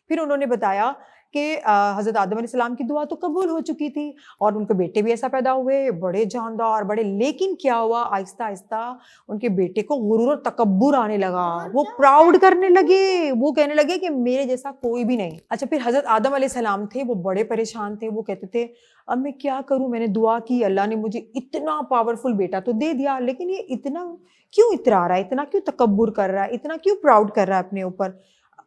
फिर उन्होंने बताया कि हज़रत आदम अलैहिस्सलाम की दुआ तो कबूल हो चुकी थी और उनके बेटे भी ऐसा पैदा हुए, बड़े जानदार बड़े। लेकिन क्या हुआ, आहिस्ता आहिस्ता उनके बेटे को गुरूर और तकब्बुर आने लगा, वो प्राउड करने लगे, वो कहने लगे कि मेरे जैसा कोई भी नहीं। अच्छा, फिर हज़रत आदम अलैहिस्सलाम थे, वो बड़े परेशान थे, वो कहते थे अब मैं क्या करूं, मैंने दुआ की, अल्लाह ने मुझे इतना पावरफुल बेटा तो दे दिया, लेकिन ये इतना क्यों इतरा रहा है, इतना क्यों तकब्बुर कर रहा है, इतना क्यों प्राउड कर रहा है अपने ऊपर।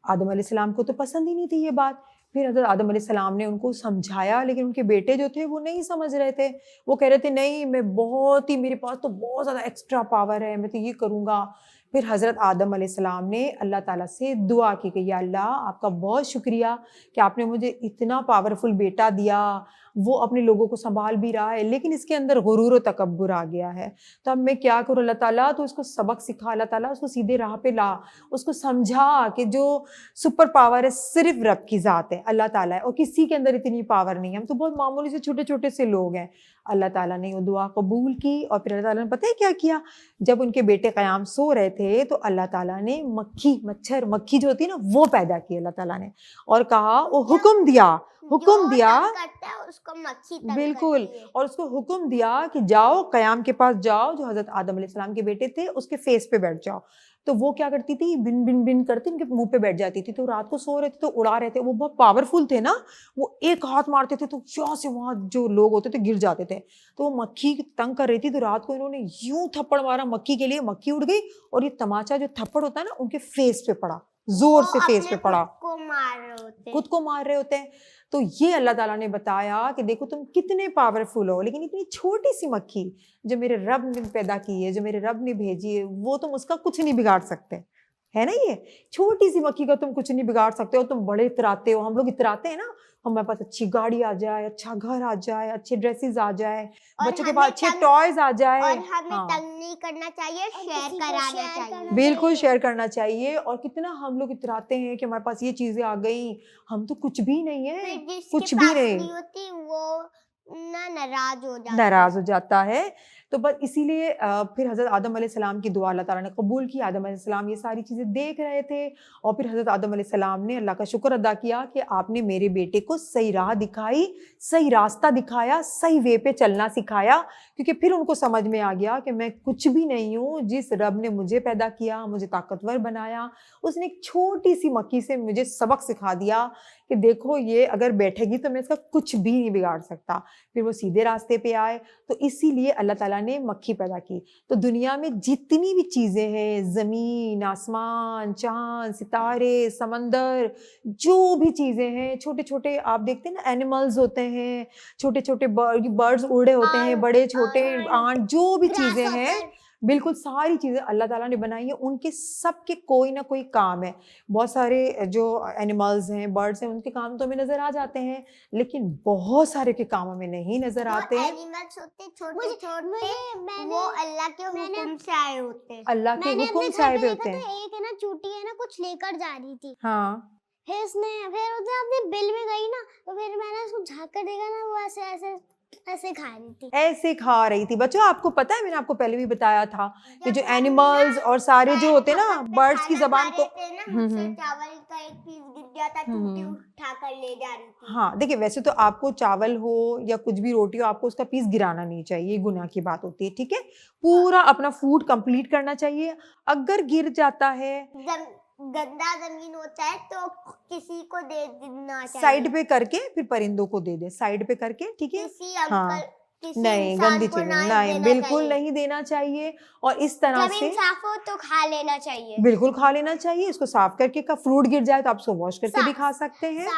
आदम अलैहिस्सलाम को तो पसंद ही नहीं थी ये बात। फिर हज़रत आदम अलैहिस्सलाम ने उनको समझाया, लेकिन उनके बेटे जो थे वो नहीं समझ रहे थे। वो कह रहे थे नहीं, मैं बहुत ही, मेरे पास तो बहुत ज़्यादा एक्स्ट्रा पावर है, मैं तो ये करूँगा। फिर हज़रत आदम अलैहिस्सलाम ने अल्लाह ताला से दुआ की कि या अल्लाह, आपका बहुत शुक्रिया कि आपने मुझे इतना पावरफुल बेटा दिया, वो अपने लोगों को संभाल भी रहा है, लेकिन इसके अंदर गुरूर और तकब्बुर आ गया है। तो अब मैं क्या करूँ अल्लाह ताला, तो इसको सबक सिखा अल्लाह ताला, उसको सीधे राह पे ला, उसको समझा कि जो सुपर पावर है सिर्फ रब की ज़ात है, अल्लाह ताला है, और किसी के अंदर इतनी पावर नहीं है, हम तो बहुत मामूली से छोटे छोटे से लोग हैं। अल्लाह ताला ने वो दुआ कबूल की और फिर अल्लाह ताला ने पता है क्या किया, जब उनके बेटे क़याम सो रहे थे तो अल्लाह ताला ने मक्खी जो होती है ना, वो पैदा की अल्लाह ताला ने, और कहा, वो हुक्म दिया करता है उसको मक्खी तंग बिल्कुल, करती है। और उसको हुक्म दिया कि जाओ क़याम के पास जाओ, जो हज़रत आदम अलैहिस्सलाम के बेटे थे उसके फेस पे बैठ जाओ। तो वो क्या करती थी, बिन बिन बिन करती उनके मुंह पे बैठ जाती थी। तो रात को सो रहे थे तो उड़ा रहे थे, वो बहुत पावरफुल थे ना, वो एक हाथ मारते थे तो यहाँ से वहाँ जो लोग होते थे गिर जाते थे। तो वो मक्खी तंग कर रही थी, तो रात को इन्होंने यूं थप्पड़ मारा मक्खी के लिए, मक्खी उड़ गई और ये तमाचा जो थप्पड़ होता है ना, उनके फेस पे पड़ा, जोर से फेस पे पड़ा, खुद को मार रहे होते हैं। तो ये अल्लाह ताला ने बताया कि देखो तुम कितने पावरफुल हो, लेकिन इतनी छोटी सी मक्खी जो मेरे रब ने पैदा की है, जो मेरे रब ने भेजी है, वो तुम उसका कुछ नहीं बिगाड़ सकते, है ना। ये छोटी सी मक्खी का तुम कुछ नहीं बिगाड़ सकते हो। तुम बड़े इतराते हो, हम लोग इतराते हैं ना, हमारे पास अच्छी गाड़ी आ जाए, अच्छा घर आ जाए, अच्छे ड्रेसेस आ जाए, बच्चों के पास अच्छे टॉयज आ जाए, और हमें हाँ तंग नहीं करना चाहिए, शेयर कराना चाहिए। बिल्कुल शेयर करना चाहिए। और कितना हम लोग इतराते हैं कि हमारे पास ये चीजें आ गई, हम तो कुछ भी नहीं है, फिर जिसके कुछ भी पास नहीं, नहीं होती वो ना नाराज नाराज हो जाता है। तो बस इसीलिए फिर हज़रत आदम अलैहिस्सलाम की दुआ अल्लाह ताला ने कबूल की। आदम अलैहिस्सलाम ये सारी चीज़ें देख रहे थे और फिर हज़रत आदम अलैहिस्सलाम ने अल्लाह का शुक्र अदा किया कि आपने मेरे बेटे को सही राह दिखाई, सही रास्ता दिखाया, सही वे पे चलना सिखाया। क्योंकि फिर उनको समझ में आ गया कि मैं कुछ भी नहीं हूँ, जिस रब ने मुझे पैदा किया, मुझे ताकतवर बनाया, उसने एक छोटी सी मक्खी से मुझे सबक सिखा दिया कि देखो ये अगर बैठेगी तो मैं इसका कुछ भी नहीं बिगाड़ सकता। फिर वो सीधे रास्ते पे आए। तो इसीलिए अल्लाह ताला ने मक्खी पैदा की। तो दुनिया में जितनी भी चीज़ें हैं, ज़मीन, आसमान, चाँद, सितारे, समंदर, जो भी चीज़ें हैं, छोटे छोटे आप देखते हैं ना एनिमल्स होते हैं, छोटे छोटे बर्ड्स उड़े होते हैं, बड़े छोटे आंट, जो भी चीज़ें हैं, बिल्कुल सारी चीज़ें अल्लाह ताला ने बनाई है। उनके सब के कोई ना कोई काम है। बहुत सारे जो एनिमल्स हैं, बर्ड्स हैं, उनके काम तो हमें नज़र आ जाते हैं, लेकिन बहुत सारे के काम हमें नहीं नज़र आते हैं। एनिमल्स होते छोटे-छोटे, वो अल्लाह के हुक्म से आए होते हैं। अल्लाह के हुक्म से आए हुए होते हैं। एक है ना चूटी है ना, कुछ लेकर जा रही थी, हाँ, फिर उसने अपने बिल में गई ना, तो फिर मैंने उसको झाँक कर देखा ना, वो ऐसे खा रही थी। ऐसे खा रही थी। बच्चों आपको पता है, मैंने आपको पहले भी बताया था कि जो एनिमल्स और सारे जो होते हैं ना, बर्ड्स की ज़बान को चावल का एक पीस गिर गया था, चूटी उठा कर ले जा रही थी। हाँ, देखिए वैसे तो आपको चावल हो या कुछ भी रोटी हो, आपको उसका पीस गिराना नहीं चाहिए, ये गुनाह की बात होती है, ठीक है। पूरा अपना फूड कंप्लीट करना चाहिए। अगर गिर जाता है, गंदा जमीन होता है तो किसी को दे देना चाहिए, साइड पे करके फिर परिंदों को दे दे, साइड पे करके, ठीक है। किसी हाँ, अंकल किसी नहीं, इंसान गंदी को चीजें ना नहीं, देना बिल्कुल चाहिए। नहीं देना चाहिए। और इस तरह जब से साफ हो तो खा लेना चाहिए। बिल्कुल खा लेना चाहिए। इसको साफ करके, का फ्रूट गिर जाए तो आप उसको वॉश करके भी खा सकते हैं।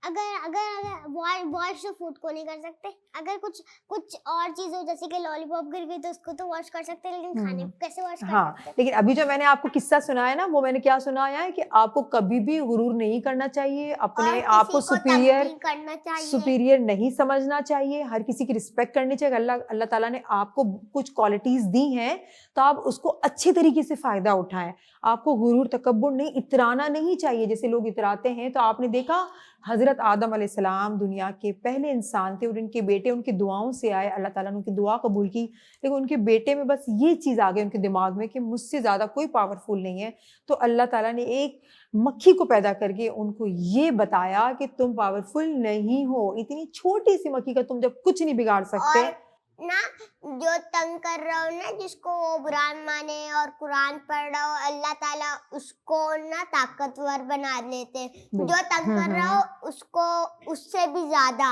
अगर वॉश तो फूड को नहीं कर सकते, अगर कुछ और चीज हो जैसे कि लॉलीपॉप गिर गई तो उसको तो वॉश कर सकते हैं, लेकिन खाने को कैसे वॉश कर हाँ, सकते हैं? लेकिन अभी जो मैंने आपको किस्सा सुनाया ना, वो मैंने क्या सुनाया है कि आपको कभी भी गुरूर नहीं करना चाहिए, अपने और आप को किसी को सुपीरियर तंग नहीं करना चाहिए। सुपीरियर नहीं समझना चाहिए। हर किसी की रिस्पेक्ट करनी चाहिए। अल्लाह ताला ने आपको कुछ क्वालिटीज दी हैं, तो आप उसको अच्छे तरीके से फायदा उठाएं। आपको गुरूर, तकब्बुर नहीं, इतराना नहीं चाहिए। जैसे लोग इतराते हैं, तो आपने देखा हज़रत आदम अलैहिस्सलाम दुनिया के पहले इंसान थे और इनके बेटे उनकी दुआओं से आए, अल्लाह ताला ने उनकी दुआ कबूल की, लेकिन उनके बेटे में बस ये चीज़ आ गई उनके दिमाग में कि मुझसे ज़्यादा कोई पावरफुल नहीं है। तो अल्लाह ताला ने एक मक्खी को पैदा करके उनको ये बताया कि तुम पावरफुल नहीं हो, इतनी छोटी सी मक्खी का तुम जब कुछ नहीं बिगाड़ सकते। और ना जो तंग कर रहा हो ना, जिसको वो बुरा माने और कुरान पढ़ रहा हो, अल्लाह ताला उसको ना ताकतवर बना देते हैं। जो तंग कर रहा हो उसको उससे भी ज्यादा।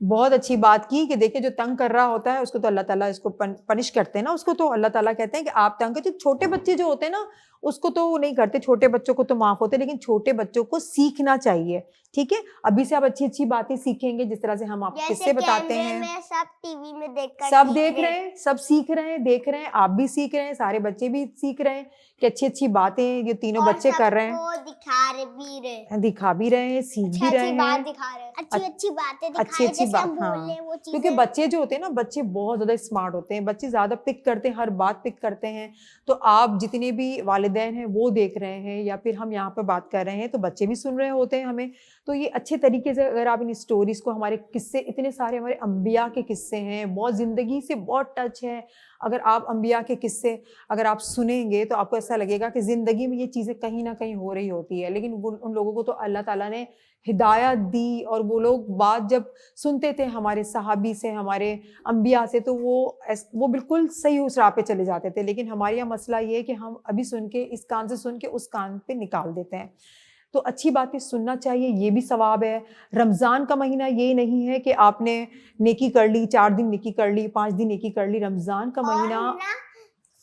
बहुत अच्छी बात की कि देखिए जो तंग कर रहा होता है उसको तो अल्लाह ताला इसको पनिश करते हैं ना, उसको तो अल्लाह ताला कहते हैं कि आप तंग करते। छोटे बच्चे जो होते हैं ना उसको तो वो नहीं करते, छोटे बच्चों को तो माफ होते हैं, लेकिन छोटे बच्चों को सीखना चाहिए। ठीक है, अभी से आप अच्छी अच्छी बातें सीखेंगे, जिस तरह से हम आपको किस्से बताते हैं, में सब टीवी में देखकर सब देख रहे हैं, सब सीख रहे हैं, देख रहे हैं, आप भी सीख रहे हैं, सारे बच्चे भी सीख रहे हैं कि अच्छी अच्छी बातें ये तीनों बच्चे कर रहे हैं, दिखा भी रहे हैं, सीख भी रहे हैं, दिखा रहे हैं, अच्छी अच्छी बातें अच्छी अच्छी बात। हाँ, क्योंकि बच्चे जो होते हैं ना, बच्चे बहुत ज्यादा स्मार्ट होते हैं, बच्चे ज्यादा पिक करते हैं, हर बात पिक करते हैं। तो आप जितने भी वालिदैन हैं वो देख रहे हैं या फिर हम यहाँ पर बात कर रहे हैं तो बच्चे भी सुन रहे होते हैं हमें। तो ये अच्छे तरीके से अगर आप इन स्टोरीज को, हमारे किस्से इतने सारे हमारे अंबिया के किस्से हैं, बहुत ज़िंदगी से बहुत टच है। अगर आप अंबिया के किस्से अगर आप सुनेंगे तो आपको ऐसा लगेगा कि ज़िंदगी में ये चीज़ें कहीं ना कहीं हो रही होती है, लेकिन उन लोगों को तो अल्लाह ताला ने हिदायत दी और वो लोग बात जब सुनते थे हमारे सहाबी से, हमारे अंबिया से, तो वो बिल्कुल सही उस राह पे चले जाते थे। लेकिन हमारे यहाँ मसला ये है कि हम अभी सुन के, इस कान से सुन के उस कान पे निकाल देते हैं। तो अच्छी बातें सुनना चाहिए, ये भी सवाब है। रमज़ान का महीना ये नहीं है कि आपने नेकी कर ली, 4 दिन नेकी कर ली, 5 दिन नेकी कर ली। रमज़ान का महीना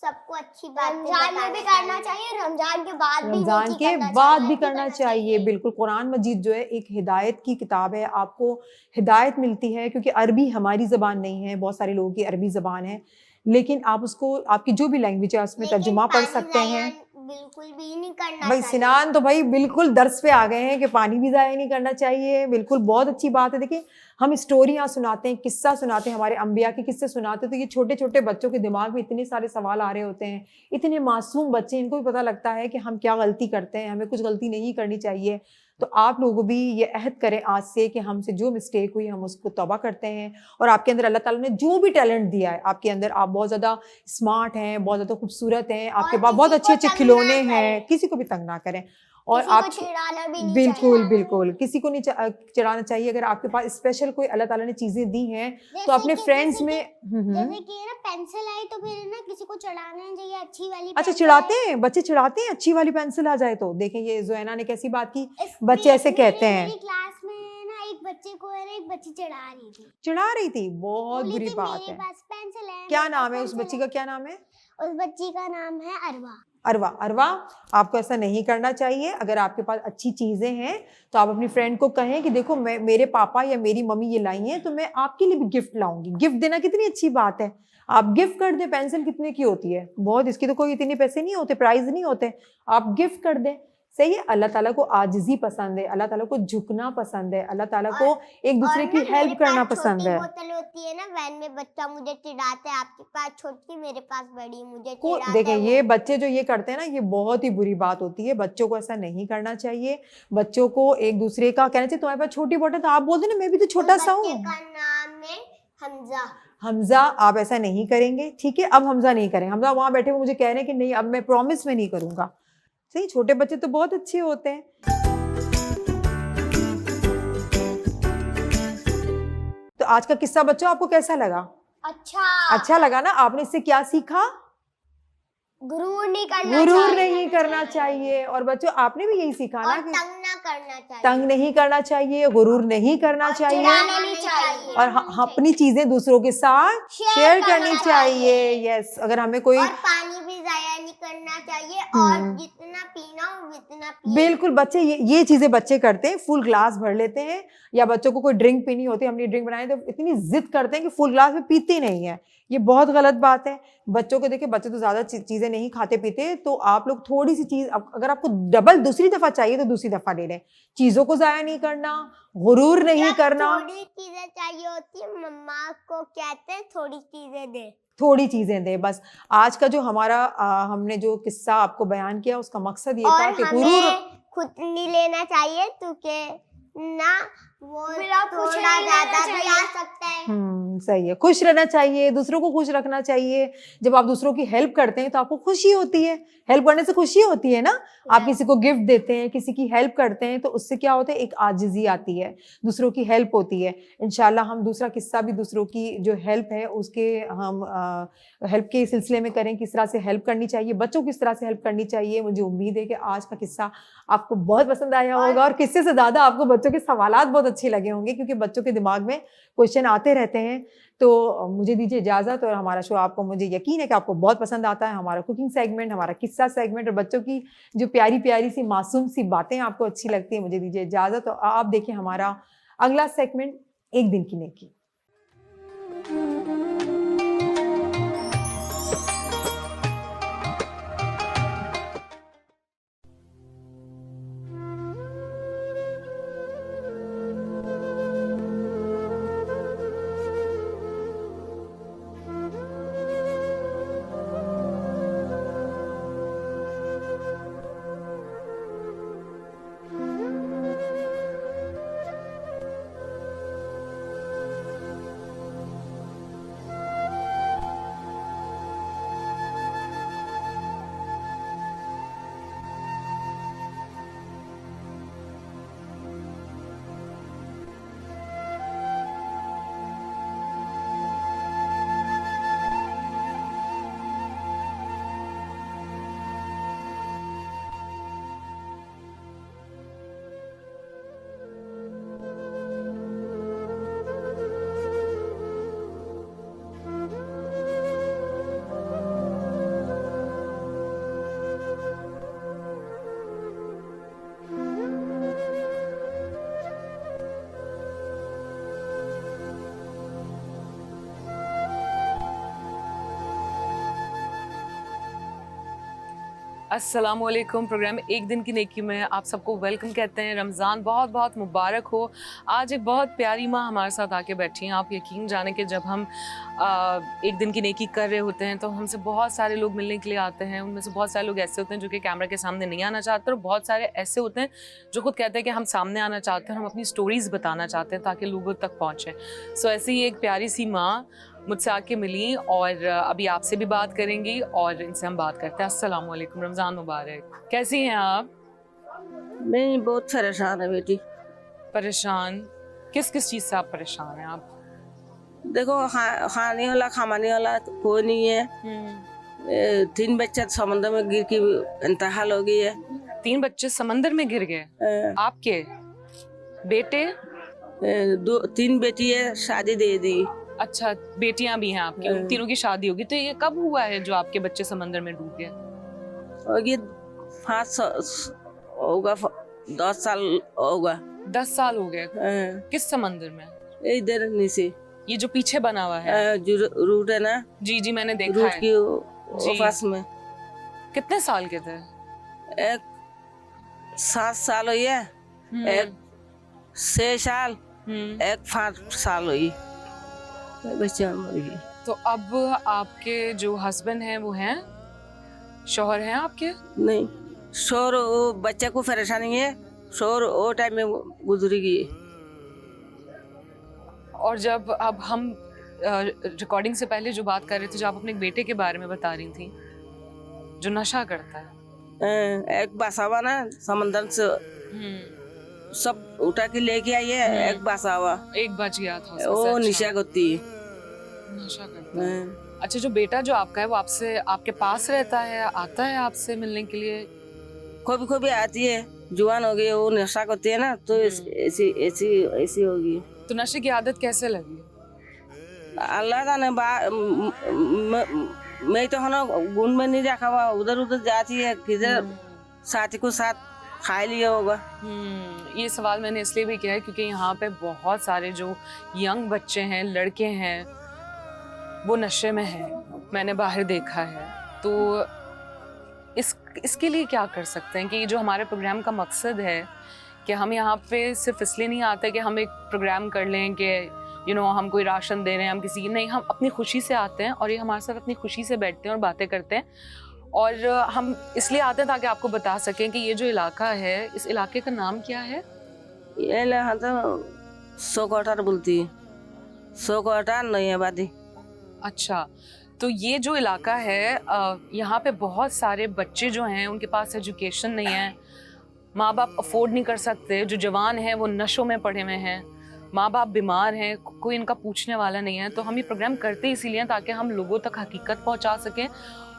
सबको अच्छी बात रमजान में भी करना चाहिए, रमजान के बाद भी रमज़ान के बाद भी करना चाहिए। बिल्कुल, कुरान मजीद जो है एक हिदायत की किताब है, आपको हिदायत मिलती है, क्योंकि अरबी हमारी ज़बान नहीं है, बहुत सारे लोगों की अरबी ज़बान है, लेकिन आप उसको आपकी जो भी लैंग्वेज है उसमें तर्जुमा पढ़ सकते हैं। बिल्कुल भी नहीं करना भाई सिनान तो भाई बिल्कुल दर्स पे आ गए हैं कि पानी भी ज़ाया नहीं करना चाहिए। बिल्कुल, बहुत अच्छी बात है। देखिए, हम स्टोरियाँ सुनाते हैं, किस्सा सुनाते हैं, हमारे अंबिया के किस्से सुनाते हैं, तो ये छोटे छोटे बच्चों के दिमाग में इतने सारे सवाल आ रहे होते हैं। इतने मासूम बच्चे, इनको भी पता लगता है कि हम क्या गलती करते हैं, हमें कुछ गलती नहीं करनी चाहिए। तो आप लोग भी ये अहद करें आज से कि हमसे जो मिस्टेक हुई हम उसको तौबा करते हैं। और आपके अंदर अल्लाह ताला ने जो भी टैलेंट दिया है आपके अंदर, आप बहुत ज़्यादा स्मार्ट हैं, बहुत ज़्यादा खूबसूरत हैं, आपके पास बहुत अच्छे अच्छे खिलौने हैं, किसी को भी तंग ना करें। और आप बिल्कुल किसी को नहीं चिढ़ाना चाहिए। अगर आपके पास स्पेशल कोई अल्लाह ताला ने चीजें दी हैं तो अपने फ्रेंड्स में जैसे कि ना पेंसिल आई तो फिर ना किसी को चिढ़ाना नहीं चाहिए, अच्छी वाली। अच्छा, चिढ़ाते हैं बच्चे, चिढ़ाते हैं अच्छी वाली पेंसिल आ जाए तो। देखें ये जोएना ने कैसी बात की, बच्चे ऐसे कहते हैं। क्लास में ना एक बच्चे को है ना, एक बच्ची चिढ़ा रही थी, बहुत बुरी बात है। पेंसिल है। क्या नाम है उस बच्ची का, क्या नाम है? उस बच्ची का नाम है अरवा। अरवा, आपको ऐसा नहीं करना चाहिए। अगर आपके पास अच्छी चीज़ें हैं तो आप अपनी फ्रेंड को कहें कि देखो मेरे पापा या मेरी मम्मी ये लाई हैं तो मैं आपके लिए भी गिफ्ट लाऊंगी। गिफ्ट देना कितनी अच्छी बात है, आप गिफ्ट कर दें। पेंसिल कितने की होती है, बहुत, इसकी तो कोई इतने पैसे नहीं होते, प्राइस नहीं होते, आप गिफ्ट कर दें। सही है, अल्लाह ताला को आजिज़ी पसंद है, अल्लाह ताला को झुकना पसंद है, अल्लाह ताला को एक दूसरे की हेल्प करना पसंद है। बोतल होती है ना वैन में, बच्चा मुझे चिढ़ाता है, आपके पास छोटी मेरे पास बड़ी, मुझे चिढ़ाता है। देखिए ये बच्चे जो ये करते हैं ना, ये बहुत ही बुरी बात होती है। बच्चों को ऐसा नहीं करना चाहिए। बच्चों को एक दूसरे का कहना चाहिए, तुम्हारे पास छोटी बोतल तो आप बोल देना मैं भी तो छोटा सा हूँ। नाम है हमजा, आप ऐसा नहीं करेंगे, ठीक है? अब हमजा नहीं करें। हमजा वहां बैठे हुए मुझे कह रहे हैं कि नहीं अब मैं प्रॉमिस में नहीं करूंगा। सही, छोटे बच्चे तो बहुत अच्छे होते हैं। तो आज का किस्सा बच्चों आपको कैसा लगा? अच्छा लगा ना? आपने इससे क्या सीखा? गुरूर नहीं करना चाहिए। और बच्चों आपने भी यही सीखा ना कि तंग नहीं करना चाहिए, गुरूर नहीं करना चाहिए, और अपनी चीजें दूसरों के साथ शेयर करनी चाहिए। यस, अगर हमें कोई, और पानी भी जाया नहीं करना चाहिए, और जितना पीना हो उतना पिए। बिल्कुल, बच्चे ये चीजें बच्चे करते हैं, फुल ग्लास भर लेते हैं। या बच्चों को कोई ड्रिंक पीनी होती है, हमने ड्रिंक बनाई तो इतनी जिद करते हैं कि फुल ग्लास में पीते नहीं है। ये बहुत गलत बात है। बच्चों को देखिए, बच्चे तो ज्यादा चीजें नहीं खाते पीते, तो आप लोग थोड़ी सी चीज, अगर आपको डबल दूसरी दफा चाहिए तो दूसरी दफा ले लें। चीजों को जाया नहीं करना, गुरूर नहीं करना। थोड़ी चीजें चाहिए होती है, मम्मा को कहते हैं थोड़ी चीजें दे, बस। आज का जो हमारा हमने जो किस्सा आपको बयान किया उसका मकसद ये था कि गुरूर खुद नहीं लेना चाहिए, क्योंकि ना वो फिर आप कुछ थोड़ा नहीं करना ज्यादा भी चाहिए। आ सकता है। सही है, खुश रहना चाहिए, दूसरों को खुश रखना चाहिए। जब आप दूसरों की हेल्प करते हैं तो आपको खुशी होती है, हेल्प करने से खुशी होती है ना। आप किसी को गिफ्ट देते हैं, किसी की हेल्प करते हैं तो उससे क्या होता है, एक आजिज़ी आती है, दूसरों की हेल्प होती है। इंशाल्लाह हम दूसरा किस्सा भी दूसरों की जो हेल्प है उसके हम हेल्प के सिलसिले में करें, किस तरह से हेल्प करनी चाहिए, बच्चों को किस तरह से हेल्प करनी चाहिए। मुझे उम्मीद है कि आज का किस्सा आपको बहुत पसंद आया होगा और किस्से से ज़्यादा आपको बच्चों के सवालात बहुत अच्छे लगे होंगे, क्योंकि बच्चों के दिमाग में क्वेश्चन आते रहते हैं। तो मुझे दीजिए इजाज़त, और हमारा शो आपको, मुझे यकीन है कि आपको बहुत पसंद आता है। हमारा कुकिंग सेगमेंट, हमारा किस्सा सेगमेंट और बच्चों की जो प्यारी प्यारी सी मासूम सी बातें आपको अच्छी लगती है। मुझे दीजिए इजाज़त और आप देखिए हमारा अगला सेगमेंट, एक दिन की नेकी। अस्सलामुअलैकुम। प्रोग्राम एक दिन की नेकी में आप सबको वेलकम कहते हैं। रमज़ान बहुत बहुत मुबारक हो। आज एक बहुत प्यारी माँ हमारे साथ आके बैठी हैं। आप यकीन जाने कि जब हम एक दिन की नेकी कर रहे होते हैं तो हमसे बहुत सारे लोग मिलने के लिए आते हैं। उनमें से बहुत सारे लोग ऐसे होते हैं जो कि कैमरा के सामने नहीं आना चाहते, और बहुत सारे ऐसे होते हैं जो खुद कहते हैं कि हम सामने आना चाहते हैं, हम अपनी स्टोरीज़ बताना चाहते हैं ताकि लोगों तक पहुँचें। सो ऐसे ही एक प्यारी सी माँ मुझसे आके मिली और अभी आपसे भी बात करेंगी और इनसे हम बात करते हैं। अस्सलाम वालेकुम, रमज़ान मुबारक। कैसी हैं आप? मैं बहुत परेशान है बेटी। परेशान? किस किस चीज़ से आप परेशान हैं आप? देखो खाने वाला खाने वाला तो कोई नहीं है। 3 बच्चे समंदर में गिर के इंतकाल हो गई है। 3 बच्चे समंदर में गिर गए? आपके बेटे? 3 बेटी है, शादी दे दी। अच्छा, बेटियां भी हैं आपकी, उन तीनों की शादी होगी। तो ये कब हुआ है जो आपके बच्चे समंदर में डूब गए? और ये 5 होगा, 10 साल होगा। 10 साल हो गए। किस समंदर में? इधर नीचे ये जो पीछे बना हुआ है जो रूट है ना, जी जी मैंने देखा रूट है। की पास में। कितने साल के थे? एक 7 साल हुई है, एक 6 साल, एक 5 साल हुई। बच्चे मर गए। तो अब आपके जो हस्बैंड हैं वो हैं, शौहर हैं आपके? नहीं, शोर वो बच्चे को परेशानी है, शोर वो टाइम में गुजरी गई। और जब अब हम रिकॉर्डिंग से पहले जो बात कर रहे थे, जो आप अपने बेटे के बारे में बता रही थी जो नशा करता है, एक बासावा ना समंदर से सब उठा के लेके आई है। एक बासावा एक बच गया था उसमें वो से। नशा करती है। नशा करता है। अच्छा, जो बेटा जो आपका है वो आपसे, आपके पास रहता है, आता है आपसे मिलने के लिए? कभी आती है, जुआन हो गई, वो नशा करती है ना, तो ऐसी ऐसी ऐसी होगी। तो नशे की आदत कैसे लगी? अल्लाह जाने, मैं तो है ना गुण में नहीं रखा हुआ, उधर उधर जाती है, किधर साथी को साथ खा लिया होगा। ये सवाल मैंने इसलिए भी किया है क्योंकि यहाँ पे बहुत सारे जो यंग बच्चे हैं, लड़के हैं, वो नशे में हैं, मैंने बाहर देखा है। तो इसके लिए क्या कर सकते हैं कि ये जो हमारे प्रोग्राम का मकसद है कि हम यहाँ पे सिर्फ इसलिए नहीं आते कि हम एक प्रोग्राम कर लें कि हम कोई राशन दे रहे हैं, हम किसी की नहीं, हम अपनी खुशी से आते हैं और ये हमारे साथ अपनी खुशी से बैठते हैं और बातें करते हैं। और हम इसलिए आते हैं ताकि आपको बता सकें कि ये जो इलाका है, इस इलाके का नाम क्या है? ये ले हाँ तो 100 क्वार्टर बोलती है, 100 क्वार्टर नहीं है बादी। अच्छा, तो ये जो इलाका है यहाँ पे बहुत सारे बच्चे जो हैं उनके पास एजुकेशन नहीं है, माँ बाप अफोर्ड नहीं कर सकते, जो जवान हैं वो नशों में पड़े हुए हैं, माँ बाप बीमार हैं, कोई इनका पूछने वाला नहीं है। तो हम ये प्रोग्राम करते इसीलिए ताकि हम लोगों तक हकीकत पहुँचा सकें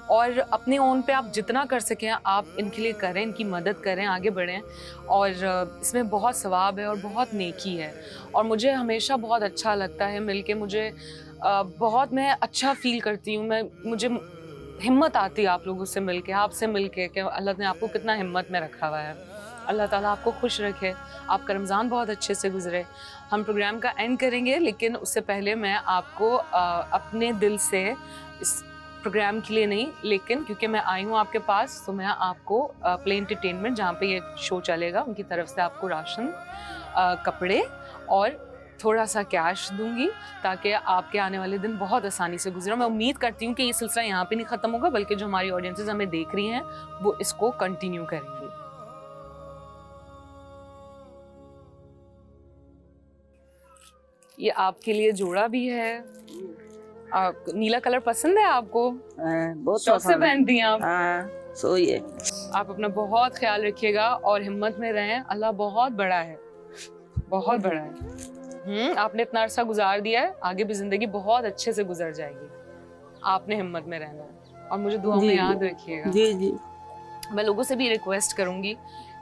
और अपने ओन पे आप जितना कर सकें आप इनके लिए करें, इनकी मदद करें, आगे बढ़ें। और इसमें बहुत सवाब है और बहुत नेकी है और मुझे हमेशा बहुत अच्छा लगता है मिलके। मुझे बहुत मैं अच्छा फील करती हूँ, मुझे हिम्मत आती है आप लोगों से मिलके, आपसे मिलके कि अल्लाह ने आपको कितना हिम्मत में रखा हुआ है। अल्लाह ताला आपको खुश रखे, आपका रमज़ान बहुत अच्छे से गुजरे। हम प्रोग्राम का एंड करेंगे लेकिन उससे पहले मैं आपको अपने दिल से इस प्रोग्राम के लिए नहीं, लेकिन क्योंकि मैं आई हूँ आपके पास तो मैं आपको प्ले एंटरटेनमेंट जहाँ पे ये शो चलेगा उनकी तरफ से आपको राशन, कपड़े और थोड़ा सा कैश दूंगी ताकि आपके आने वाले दिन बहुत आसानी से गुजरे। मैं उम्मीद करती हूँ कि ये सिलसिला यहाँ पे नहीं ख़त्म होगा बल्कि जो हमारी ऑडियंसेस हमें देख रही हैं वो इसको कंटिन्यू करेंगी। ये आपके लिए जोड़ा भी है। नीला कलर पसंद है आपको? बहुत शौक से पसंद है। पहनती हैं आप? हाँ, सोइए। आप अपना बहुत ख्याल रखिएगा और हिम्मत में रहें। अल्लाह बहुत बड़ा है, बहुत बड़ा है। आपने इतना अरसा गुजार दिया है, आगे भी जिंदगी बहुत अच्छे से गुजर जाएगी। आपने हिम्मत में रहना है और मुझे दुआ में याद रखिएगा। जी जी। मैं लोगों से भी रिक्वेस्ट करूंगी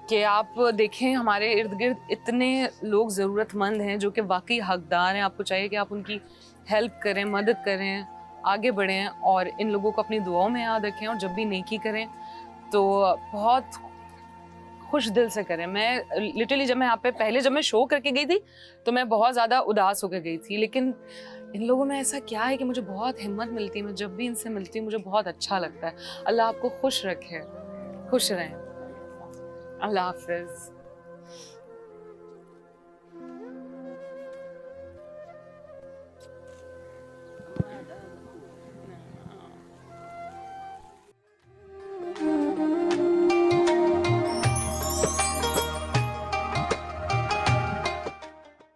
कि आप देखें हमारे इर्द गिर्द इतने लोग ज़रूरतमंद हैं जो कि वाकई हकदार हैं। आपको चाहिए कि आप उनकी हेल्प करें, मदद करें, आगे बढ़ें और इन लोगों को अपनी दुआओं में याद रखें और जब भी नेकी करें तो बहुत खुश दिल से करें। मैं लिटरली जब मैं यहाँ पे पहले जब मैं शो करके गई थी तो मैं बहुत ज़्यादा उदास होकर गई थी, लेकिन इन लोगों में ऐसा क्या है कि मुझे बहुत हिम्मत मिलती है। मैं जब भी इनसे मिलती हूँ मुझे बहुत अच्छा लगता है। अल्लाह आपको खुश रखे, खुश रहें। अल्लाह हाफिज़।